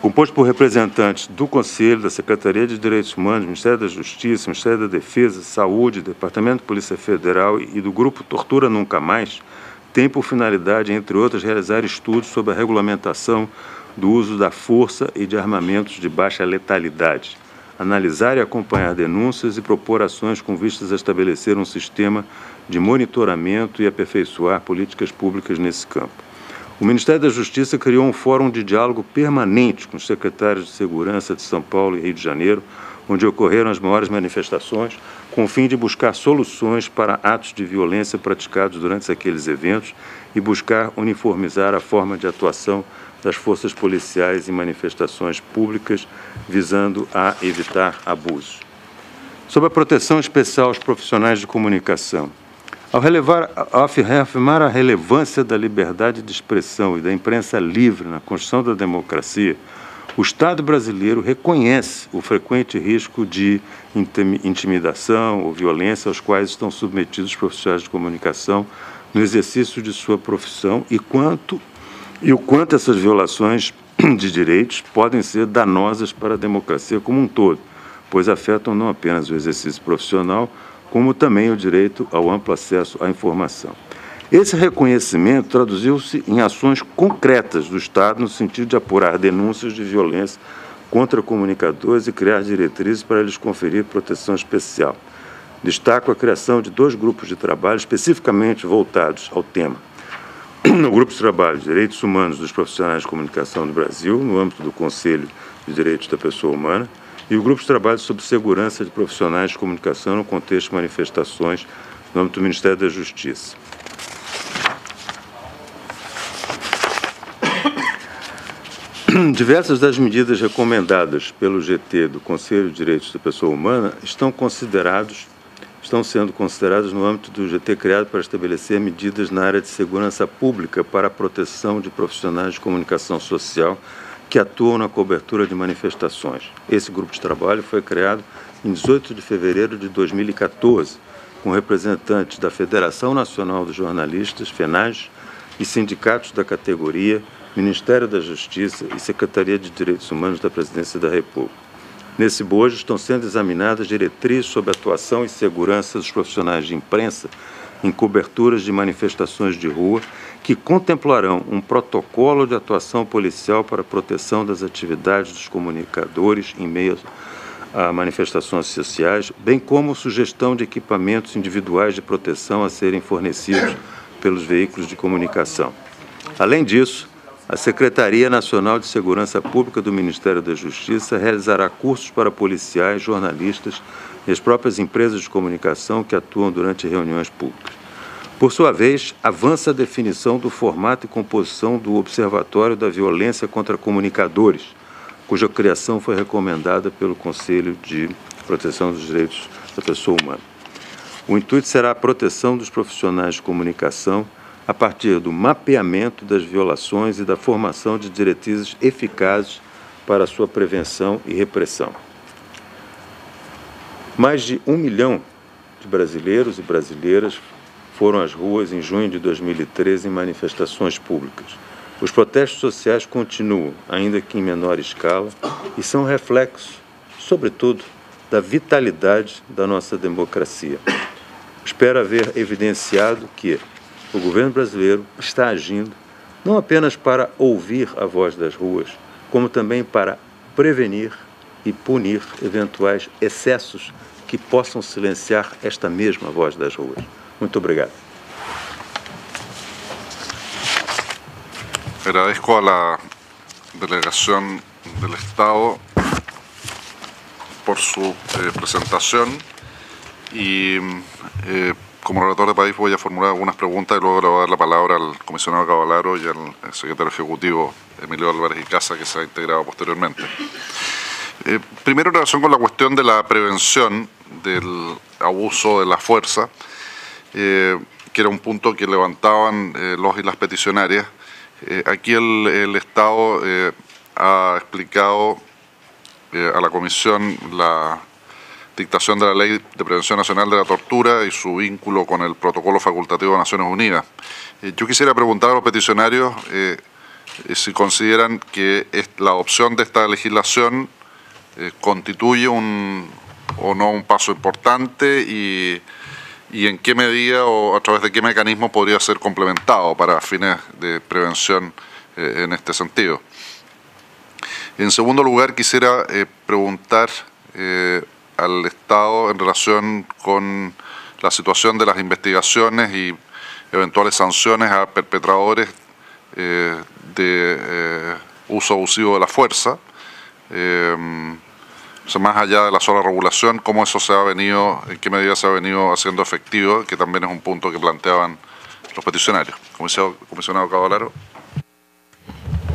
Speaker 12: composto por representantes do Conselho, da Secretaria de Direitos Humanos, Ministério da Justiça, Ministério da Defesa, Saúde, Departamento de Polícia Federal e do Grupo Tortura Nunca Mais, tem por finalidade, entre outras, realizar estudos sobre a regulamentação do uso da força e de armamentos de baixa letalidade, analisar e acompanhar denúncias e propor ações com vistas a estabelecer um sistema de monitoramento e aperfeiçoar políticas públicas nesse campo. O Ministério da Justiça criou um fórum de diálogo permanente com os secretários de Segurança de São Paulo e Rio de Janeiro, onde ocorreram as maiores manifestações, com o fim de buscar soluções para atos de violência praticados durante aqueles eventos e buscar uniformizar a forma de atuação das forças policiais em manifestações públicas, visando a evitar abusos. Sobre a proteção especial aos profissionais de comunicação, ao reafirmar a relevância da liberdade de expressão e da imprensa livre na construção da democracia, o Estado brasileiro reconhece o frequente risco de intimidação ou violência aos quais estão submetidos os profissionais de comunicação no exercício de sua profissão e o quanto essas violações de direitos podem ser danosas para a democracia como um todo, pois afetam não apenas o exercício profissional, como também o direito ao amplo acesso à informação. Esse reconhecimento traduziu-se em ações concretas do Estado no sentido de apurar denúncias de violência contra comunicadores e criar diretrizes para lhes conferir proteção especial. Destaco a criação de 2 grupos de trabalho especificamente voltados ao tema. No Grupo de Trabalho Direitos Humanos dos Profissionais de Comunicação do Brasil, no âmbito do Conselho de Direitos da Pessoa Humana, e o Grupo de Trabalho sobre Segurança de Profissionais de Comunicação no contexto de manifestações no âmbito do Ministério da Justiça. Diversas das medidas recomendadas pelo GT do Conselho de Direitos da Pessoa Humana estão sendo consideradas no âmbito do GT criado para estabelecer medidas na área de segurança pública para a proteção de profissionais de comunicação social que atuam na cobertura de manifestações. Esse grupo de trabalho foi criado em 18 de fevereiro de 2014, com representantes da Federação Nacional dos Jornalistas, FENAJ, e sindicatos da categoria, Ministério da Justiça e Secretaria de Direitos Humanos da Presidência da República. Nesse bojo estão sendo examinadas diretrizes sobre a atuação e segurança dos profissionais de imprensa em coberturas de manifestações de rua, que contemplarão um protocolo de atuação policial para a proteção das atividades dos comunicadores em meio a manifestações sociais, bem como sugestão de equipamentos individuais de proteção a serem fornecidos pelos veículos de comunicação. Além disso, a Secretaria Nacional de Segurança Pública do Ministério da Justiça realizará cursos para policiais, jornalistas e as próprias empresas de comunicação que atuam durante reuniões públicas. Por sua vez, avança a definição do formato e composição do Observatório da Violência contra Comunicadores, cuja criação foi recomendada pelo Conselho de Proteção dos Direitos da Pessoa Humana. O intuito será a proteção dos profissionais de comunicação a partir do mapeamento das violações e da formação de diretrizes eficazes para a sua prevenção e repressão. Mais de 1 milhão de brasileiros e brasileiras foram às ruas em junho de 2013 em manifestações públicas. Os protestos sociais continuam, ainda que em menor escala, e são reflexos, sobretudo, da vitalidade da nossa democracia. Espero haver evidenciado que o governo brasileiro está agindo não apenas para ouvir a voz das ruas, como também para prevenir e punir eventuais excessos que possam silenciar esta mesma voz das ruas. Muito obrigado.
Speaker 1: Agradezco a la delegación del Estado por su presentación y como relator de país voy a formular algunas preguntas y luego le voy a dar la palabra al comisionado Cavallaro y al secretario ejecutivo Emilio Álvarez y Casa, que se ha integrado posteriormente. Primero, en relación con la cuestión de la prevención del abuso de la fuerza, que era un punto que levantaban los y las peticionarias. Aquí el Estado ha explicado a la Comisión la dictación de la Ley de Prevención Nacional de la Tortura y su vínculo con el Protocolo Facultativo de Naciones Unidas. Yo quisiera preguntar a los peticionarios si consideran que la adopción de esta legislación constituye o no un paso importante y en qué medida o a través de qué mecanismo podría ser complementado para fines de prevención en este sentido. En segundo lugar, quisiera preguntar al Estado en relación con la situación de las investigaciones y eventuales sanciones a perpetradores de uso abusivo de la fuerza. O sea, más allá de la sola regulación, cómo eso se ha venido, en qué medida se ha venido haciendo efectivo, que también es un punto que planteaban los peticionarios. Comisionado Cavallaro.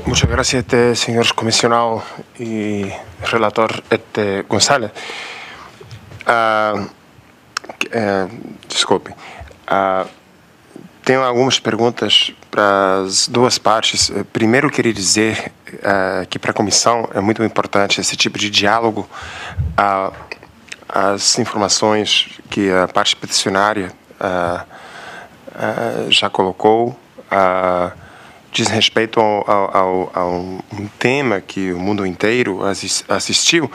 Speaker 13: Muchas gracias, señor comisionado y relator González. Desculpe. Tenho algumas perguntas para as duas partes. Primeiro, eu queria dizer que para a comissão é muito importante esse tipo de diálogo. As informações que a parte peticionária já colocou diz respeito a um tema que o mundo inteiro assistiu,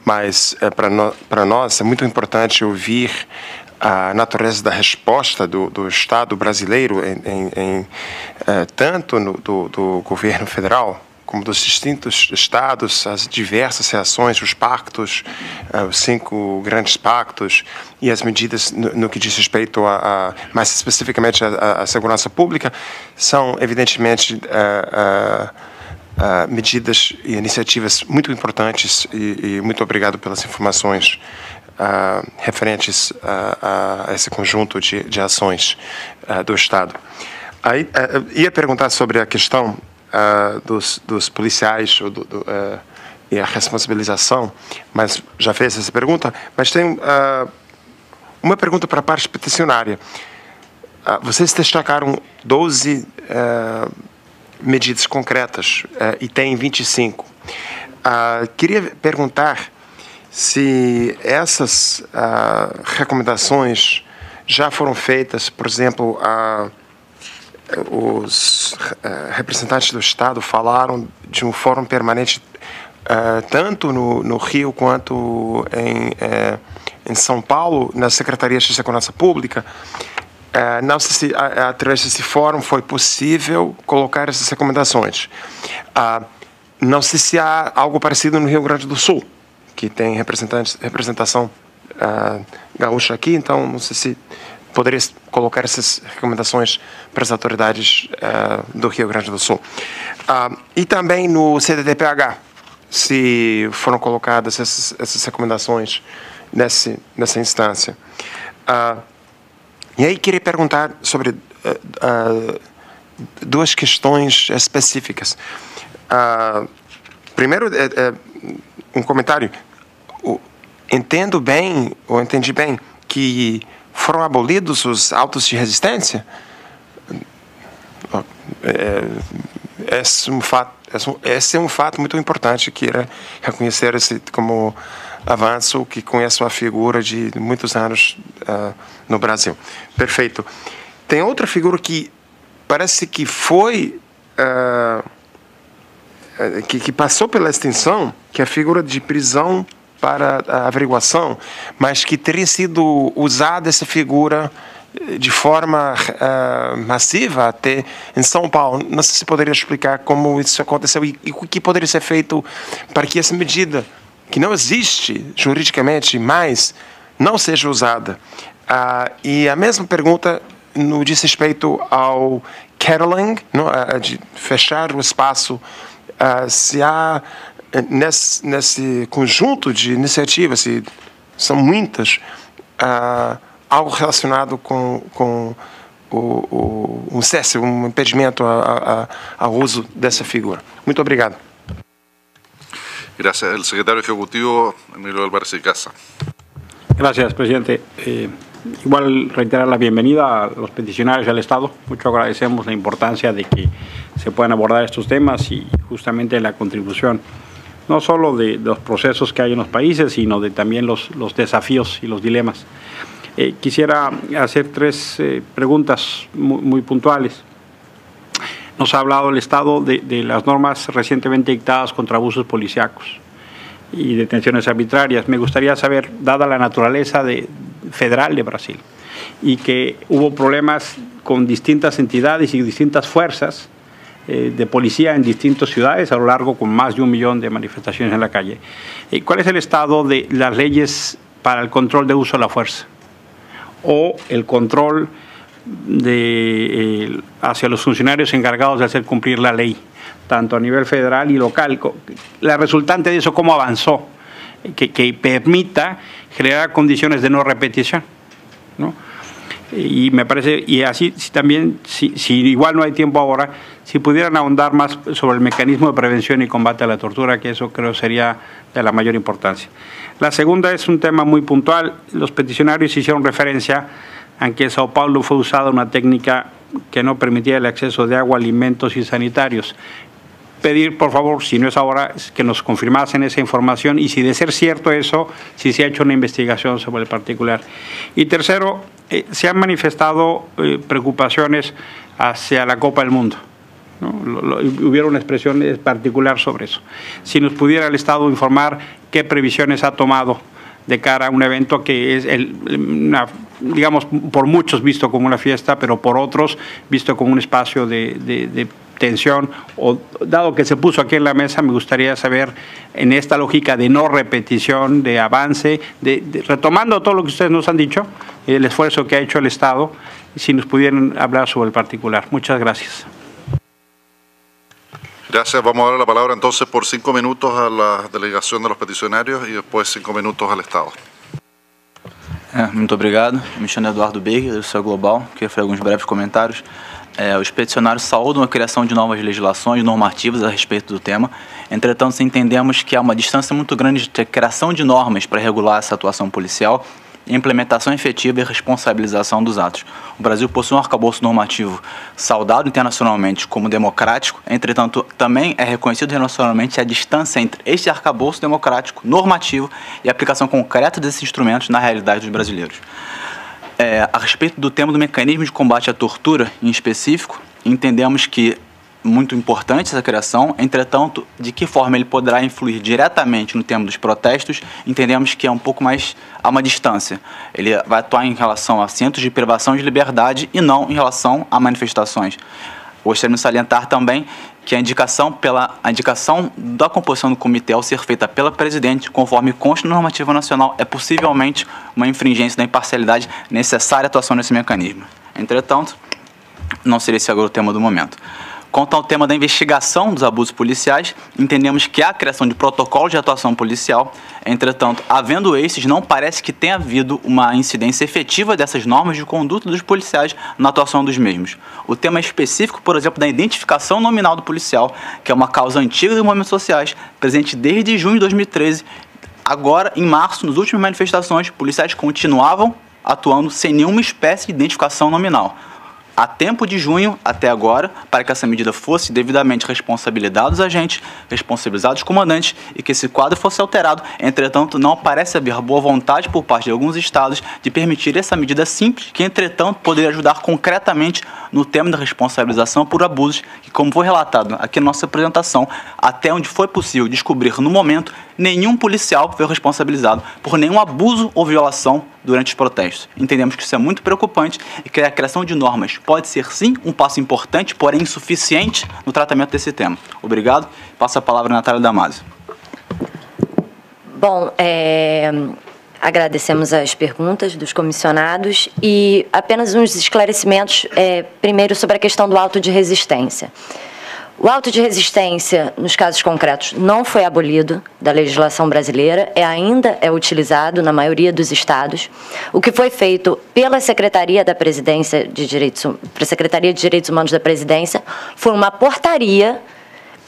Speaker 13: mas para nós é muito importante ouvir a natureza da resposta do Estado brasileiro, tanto do governo federal, como dos distintos estados, as diversas reações, os pactos, os 5 grandes pactos e as medidas no que diz respeito mais especificamente à segurança pública, são evidentemente medidas e iniciativas muito importantes e muito obrigado pelas informações referentes a esse conjunto de ações do Estado. Aí, ia perguntar sobre a questão dos policiais e a responsabilização, mas já fez essa pergunta. Mas tem uma pergunta para a parte peticionária. Vocês destacaram 12 medidas concretas e tem 25. Queria perguntar se essas recomendações já foram feitas, por exemplo, os representantes do Estado falaram de um fórum permanente tanto no Rio quanto em São Paulo, nas secretarias de segurança pública. Não sei se através desse fórum foi possível colocar essas recomendações. Não sei se há algo parecido no Rio Grande do Sul, que tem representação gaúcha aqui, então não sei se poderia colocar essas recomendações para as autoridades do Rio Grande do Sul. E também no CDDPH, se foram colocadas essas recomendações nessa instância. E aí queria perguntar sobre duas questões específicas. Primeiro, um comentário. Entendi bem que foram abolidos os autos de resistência? Esse é um fato muito importante. Queria reconhecer esse como avanço, que conheço a figura de muitos anos no Brasil. Perfeito. Tem outra figura que parece que foi que passou pela extinção, que é a figura de prisão para a averiguação, mas que teria sido usada essa figura de forma massiva até em São Paulo. Não sei se poderia explicar como isso aconteceu e o que poderia ser feito para que essa medida, que não existe juridicamente mais, não seja usada. E a mesma pergunta no diz respeito ao Kettling, de fechar o espaço. Se há nesse conjunto de iniciativas, e são muitas, algo relacionado com um cesse, um impedimento ao uso dessa figura. Muito obrigado.
Speaker 1: Gracias. El secretario ejecutivo, Emilio Álvarez y Casa.
Speaker 14: Gracias, presidente. Igual reiterar la bienvenida a los peticionarios y al Estado. Mucho agradecemos la importancia de que se puedan abordar estos temas y justamente la contribución, no solo de los procesos que hay en los países, sino de también los desafíos y los dilemas. Quisiera hacer tres preguntas muy puntuales. Nos ha hablado el Estado de las normas recientemente dictadas contra abusos policíacos y detenciones arbitrarias. Me gustaría saber, dada la naturaleza federal de Brasil y que hubo problemas con distintas entidades y distintas fuerzas de policía en distintas ciudades a lo largo, con más de 1 millón de manifestaciones en la calle. ¿Cuál es el estado de las leyes para el control de uso de la fuerza o el control hacia los funcionarios encargados de hacer cumplir la ley, tanto a nivel federal y local? La resultante de eso, ¿cómo avanzó? Que permita generar condiciones de no repetición, ¿no? Y me parece, y así también, si igual no hay tiempo ahora, si pudieran ahondar más sobre el mecanismo de prevención y combate a la tortura, que eso creo sería de la mayor importancia. La segunda es un tema muy puntual. Los peticionarios hicieron referencia a que en Sao Paulo fue usada una técnica que no permitía el acceso de agua, alimentos y sanitarios. Pedir, por favor, si no es ahora, que nos confirmasen esa información y si de ser cierto eso, si se ha hecho una investigación sobre el particular. Y tercero, se han manifestado preocupaciones hacia la Copa del Mundo, ¿no? Hubiera una expresión particular sobre eso. Si nos pudiera el Estado informar qué previsiones ha tomado de cara a un evento que es, digamos, por muchos visto como una fiesta, pero por otros visto como un espacio de tensión, o dado que se puso aquí en la mesa, me gustaría saber, en esta lógica de no repetición, de avance, retomando todo lo que ustedes nos han dicho, el esfuerzo que ha hecho el Estado, si nos pudieran hablar sobre el particular. Muchas gracias.
Speaker 1: Gracias. Vamos a dar la palabra entonces por 5 minutos a la delegación de los peticionarios y después 5 minutos al Estado.
Speaker 15: Muito obrigado. Me chamo Eduardo Berger, do Céu Global. Queria fazer alguns breves comentários. Os peticionários saúdam a criação de novas legislações normativas a respeito do tema. Entretanto, entendemos que há uma distância muito grande de criação de normas para regular essa atuação policial, implementação efetiva e responsabilização dos atos. O Brasil possui um arcabouço normativo saudado internacionalmente como democrático, entretanto, também é reconhecido internacionalmente a distância entre este arcabouço democrático, normativo e a aplicação concreta desses instrumentos na realidade dos brasileiros. A respeito do tema do mecanismo de combate à tortura, em específico, entendemos que muito importante essa criação, entretanto, de que forma ele poderá influir diretamente no tema dos protestos, entendemos que é um pouco mais a uma distância. Ele vai atuar em relação a centros de privação de liberdade e não em relação a manifestações. Gostaríamos de salientar também que a indicação da composição do comitê ao ser feita pela presidente, conforme consta na normativa nacional, é possivelmente uma infringência da imparcialidade necessária à atuação nesse mecanismo. Entretanto, não seria esse agora o tema do momento. Quanto ao tema da investigação dos abusos policiais, entendemos que há a criação de protocolos de atuação policial. Entretanto, havendo esses, não parece que tenha havido uma incidência efetiva dessas normas de conduta dos policiais na atuação dos mesmos. O tema específico, por exemplo, da identificação nominal do policial, que é uma causa antiga dos movimentos sociais, presente desde junho de 2013. Agora, em março, nas últimas manifestações, policiais continuavam atuando sem nenhuma espécie de identificação nominal. Há tempo de junho até agora para que essa medida fosse devidamente responsabilizada os agentes, responsabilizados os comandantes e que esse quadro fosse alterado. Entretanto, não parece haver boa vontade por parte de alguns estados de permitir essa medida simples, que entretanto poderia ajudar concretamente no tema da responsabilização por abusos, que, como foi relatado aqui na nossa apresentação, até onde foi possível descobrir no momento, nenhum policial foi responsabilizado por nenhum abuso ou violação durante os protestos. Entendemos que isso é muito preocupante e que a criação de normas pode ser, sim, um passo importante, porém insuficiente no tratamento desse tema. Obrigado. Passo a palavra à Natália Damasio.
Speaker 8: Bom, agradecemos as perguntas dos comissionados e apenas uns esclarecimentos, primeiro sobre a questão do auto de resistência. O auto de resistência, nos casos concretos, não foi abolido da legislação brasileira, ainda é utilizado na maioria dos estados. O que foi feito pela Secretaria de Direitos Humanos da Presidência foi uma portaria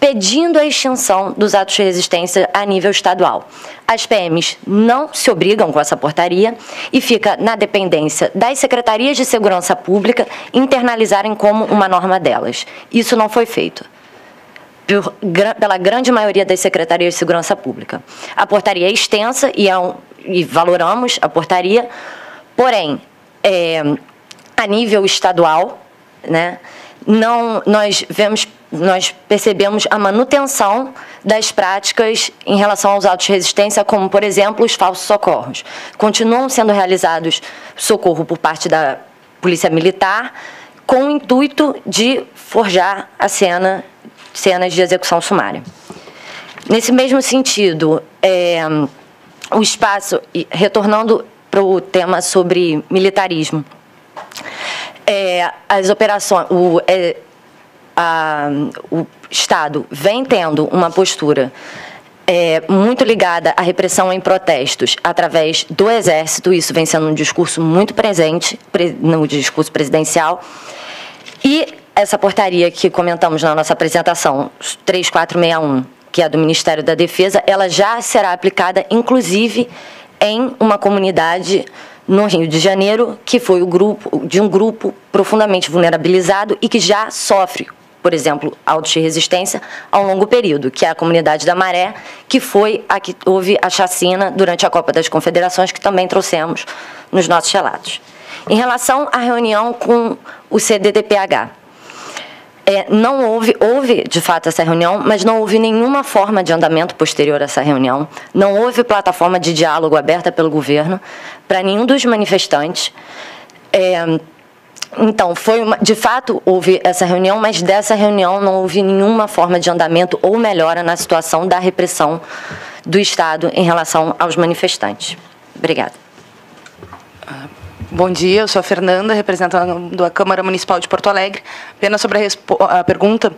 Speaker 8: pedindo a extinção dos atos de resistência a nível estadual. As PMs não se obrigam com essa portaria e fica na dependência das secretarias de segurança pública internalizarem como uma norma delas. Isso não foi feito pela grande maioria das secretarias de segurança pública. A portaria é extensa e valoramos a portaria, porém, a nível estadual, né, nós percebemos a manutenção das práticas em relação aos autos de resistência, como, por exemplo, os falsos socorros. Continuam sendo realizados socorro por parte da Polícia Militar com o intuito de forjar a cenas de execução sumária. Nesse mesmo sentido, o espaço, retornando para o tema sobre militarismo, as operações, o Estado vem tendo uma postura muito ligada à repressão em protestos através do Exército. Isso vem sendo um discurso muito presente no discurso presidencial. E essa portaria que comentamos na nossa apresentação, 3461, que é do Ministério da Defesa, ela já será aplicada, inclusive, em uma comunidade no Rio de Janeiro, que foi um grupo profundamente vulnerabilizado e que já sofre, por exemplo, autos de resistência a um longo período, que é a comunidade da Maré, que foi a que houve a chacina durante a Copa das Confederações, que também trouxemos nos nossos relatos. Em relação à reunião com o CDDPH, não houve de fato essa reunião, mas não houve nenhuma forma de andamento posterior a essa reunião, não houve plataforma de diálogo aberta pelo governo para nenhum dos manifestantes. Então, de fato, houve essa reunião, mas dessa reunião não houve nenhuma forma de andamento ou melhora na situação da repressão do Estado em relação aos manifestantes. Obrigada.
Speaker 16: Bom dia, eu sou a Fernanda, representando a Câmara Municipal de Porto Alegre. Apenas sobre a pergunta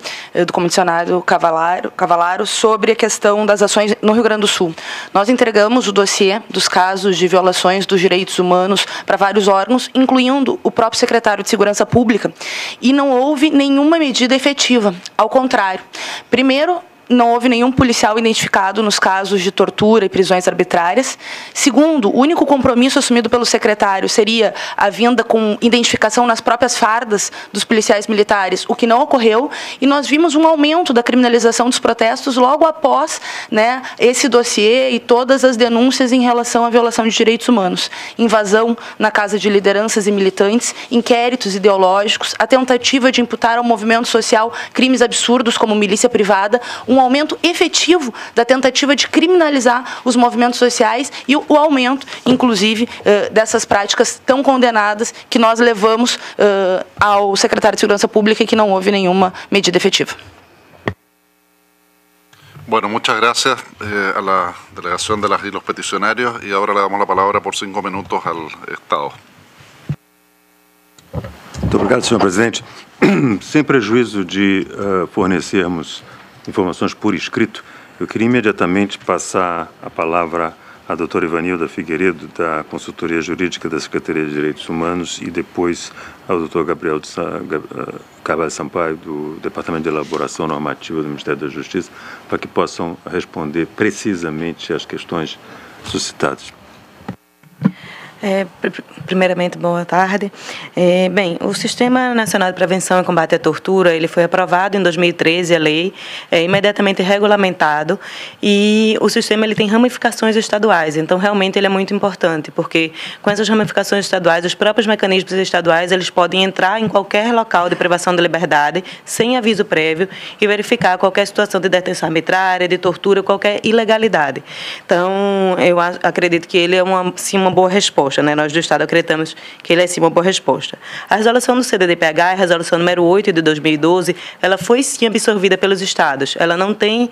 Speaker 16: do comissionado Cavalaro sobre a questão das ações no Rio Grande do Sul. Nós entregamos o dossiê dos casos de violações dos direitos humanos para vários órgãos, incluindo o próprio secretário de Segurança Pública, e não houve nenhuma medida efetiva. Ao contrário, primeiro, não houve nenhum policial identificado nos casos de tortura e prisões arbitrárias. Segundo, o único compromisso assumido pelo secretário seria a vinda com identificação nas próprias fardas dos policiais militares, o que não ocorreu, e nós vimos um aumento da criminalização dos protestos logo após, né, esse dossiê e todas as denúncias em relação à violação de direitos humanos. Invasão na casa de lideranças e militantes, inquéritos ideológicos, a tentativa de imputar ao movimento social crimes absurdos como milícia privada, um aumento efetivo da tentativa de criminalizar os movimentos sociais e o aumento, inclusive, dessas práticas tão condenadas que nós levamos ao secretário de Segurança Pública e que não houve nenhuma medida efetiva.
Speaker 1: Bueno, muchas gracias a la delegación de las y los peticionarios y ahora le damos la palabra por 5 minutos al Estado.
Speaker 12: Muito obrigado, senhor presidente. Sem prejuízo de fornecermos informações por escrito, eu queria imediatamente passar a palavra à doutora Ivanilda Figueiredo, da Consultoria Jurídica da Secretaria de Direitos Humanos, e depois ao doutor Gabriel Carvalho Sampaio, do Departamento de Elaboração Normativa do Ministério da Justiça, para que possam responder precisamente às questões suscitadas.
Speaker 17: Primeiramente, boa tarde. Bem, o Sistema Nacional de Prevenção e Combate à Tortura, ele foi aprovado em 2013, a lei, imediatamente regulamentado, e o sistema ele tem ramificações estaduais, então realmente ele é muito importante, porque com essas ramificações estaduais, os próprios mecanismos estaduais, eles podem entrar em qualquer local de privação de liberdade, sem aviso prévio, e verificar qualquer situação de detenção arbitrária, de tortura, qualquer ilegalidade. Então, eu acredito que ele é sim, uma boa resposta. Né? Nós do Estado acreditamos que ele é sim uma boa resposta. A resolução do CDDPH, a resolução número 8 de 2012, ela foi sim absorvida pelos Estados. Ela não tem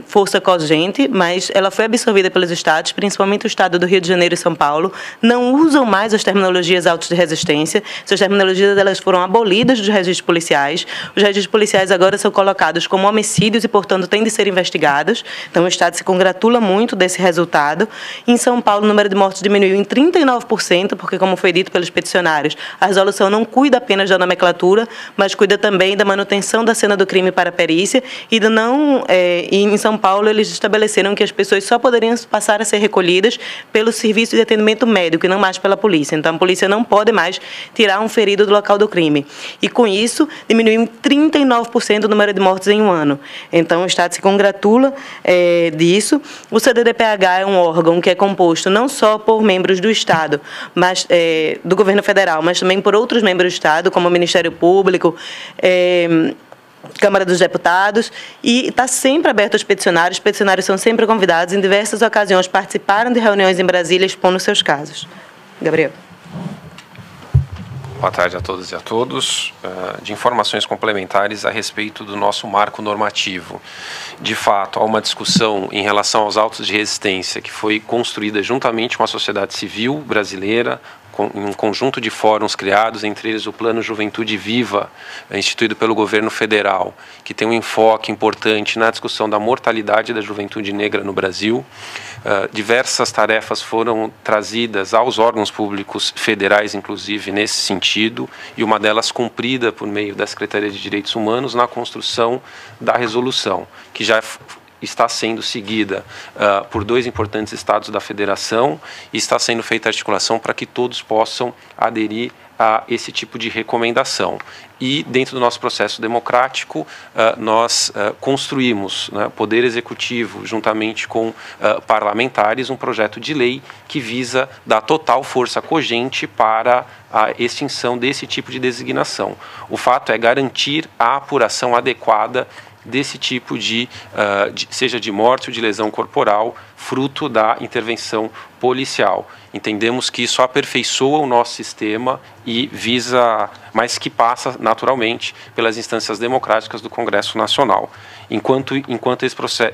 Speaker 17: força cogente, mas ela foi absorvida pelos Estados, principalmente o Estado do Rio de Janeiro e São Paulo, não usam mais as terminologias autos de resistência, essas terminologias elas foram abolidas dos registros policiais, os registros policiais agora são colocados como homicídios e, portanto, têm de ser investigados, então o Estado se congratula muito desse resultado. Em São Paulo, o número de mortes diminuiu em 39%, porque, como foi dito pelos peticionários, a resolução não cuida apenas da nomenclatura, mas cuida também da manutenção da cena do crime para a perícia e em São Paulo eles estabeleceram que as pessoas só poderiam passar a ser recolhidas pelo serviço de atendimento médico e não mais pela polícia. Então, a polícia não pode mais tirar um ferido do local do crime. E, com isso, diminuiu em 39% o número de mortes em um ano. Então, o Estado se congratula disso. O CDDPH é um órgão que é composto não só por membros do Estado, mas do governo federal, mas também por outros membros do Estado, como o Ministério Público, Câmara dos Deputados, e está sempre aberto aos peticionários. Os peticionários são sempre convidados, em diversas ocasiões participaram de reuniões em Brasília expondo seus casos. Gabriel.
Speaker 18: Boa tarde a todas e a todos. De informações complementares a respeito do nosso marco normativo. De fato, há uma discussão em relação aos autos de resistência que foi construída juntamente com a sociedade civil brasileira, em um conjunto de fóruns criados, entre eles o Plano Juventude Viva, instituído pelo governo federal, que tem um enfoque importante na discussão da mortalidade da juventude negra no Brasil. Diversas tarefas foram trazidas aos órgãos públicos federais, inclusive, nesse sentido, e uma delas cumprida por meio da Secretaria de Direitos Humanos na construção da resolução, que já está sendo seguida por 2 importantes estados da federação e está sendo feita articulação para que todos possam aderir a esse tipo de recomendação. E, dentro do nosso processo democrático, nós construímos, né, Poder Executivo, juntamente com parlamentares, um projeto de lei que visa dar total força cogente para a extinção desse tipo de designação. O fato é garantir a apuração adequada desse tipo seja de morte ou de lesão corporal, fruto da intervenção policial. Entendemos que isso aperfeiçoa o nosso sistema e visa, mas que passa naturalmente pelas instâncias democráticas do Congresso Nacional. Enquanto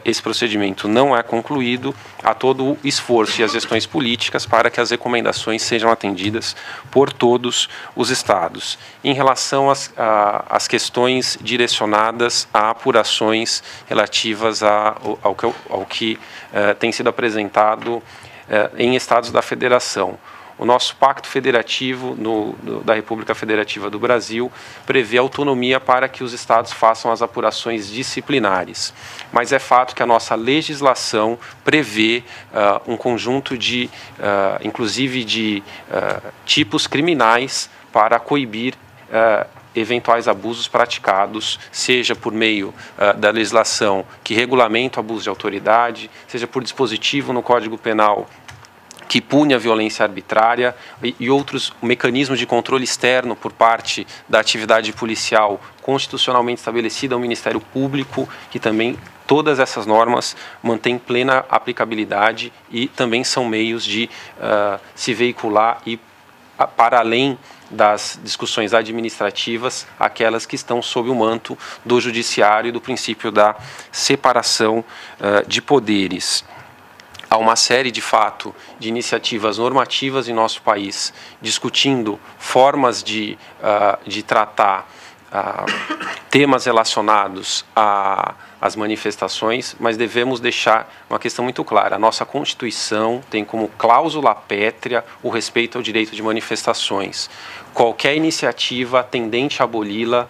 Speaker 18: esse procedimento não é concluído, há todo o esforço e as gestões políticas para que as recomendações sejam atendidas por todos os estados. Em relação às questões direcionadas a apurações relativas ao que tem sido apresentado em estados da federação. O nosso Pacto Federativo da República Federativa do Brasil prevê autonomia para que os estados façam as apurações disciplinares. Mas é fato que a nossa legislação prevê um conjunto de, inclusive de tipos criminais para coibir eventuais abusos praticados, seja por meio da legislação que regulamenta o abuso de autoridade, seja por dispositivo no Código Penal que pune a violência arbitrária e outros mecanismos de controle externo por parte da atividade policial constitucionalmente estabelecida ao Ministério Público, que também todas essas normas mantêm plena aplicabilidade e também são meios de se veicular e para além das discussões administrativas, aquelas que estão sob o manto do judiciário e do princípio da separação de poderes. Há uma série, de fato, de iniciativas normativas em nosso país, discutindo formas de tratar temas relacionados às manifestações, mas devemos deixar uma questão muito clara. A nossa Constituição tem como cláusula pétrea o respeito ao direito de manifestações. Qualquer iniciativa tendente a aboli-la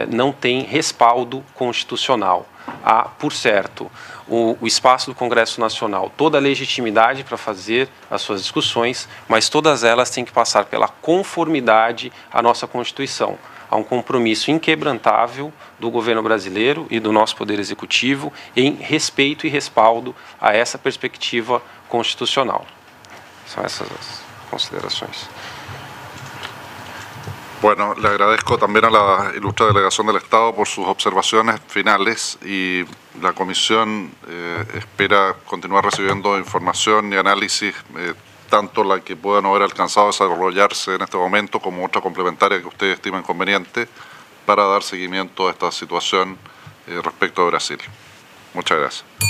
Speaker 18: não tem respaldo constitucional. Há, por certo, o espaço do Congresso Nacional, toda a legitimidade para fazer as suas discussões, mas todas elas têm que passar pela conformidade à nossa Constituição. Há um compromisso inquebrantável do governo brasileiro e do nosso Poder Executivo em respeito e respaldo a essa perspectiva constitucional. São essas as considerações.
Speaker 1: Bueno, le agradezco también a la ilustre delegación del Estado por sus observaciones finales y la Comisión espera continuar recibiendo información y análisis, tanto la que pueda no haber alcanzado a desarrollarse en este momento como otra complementaria que ustedes estimen conveniente para dar seguimiento a esta situación respecto de Brasil. Muchas gracias.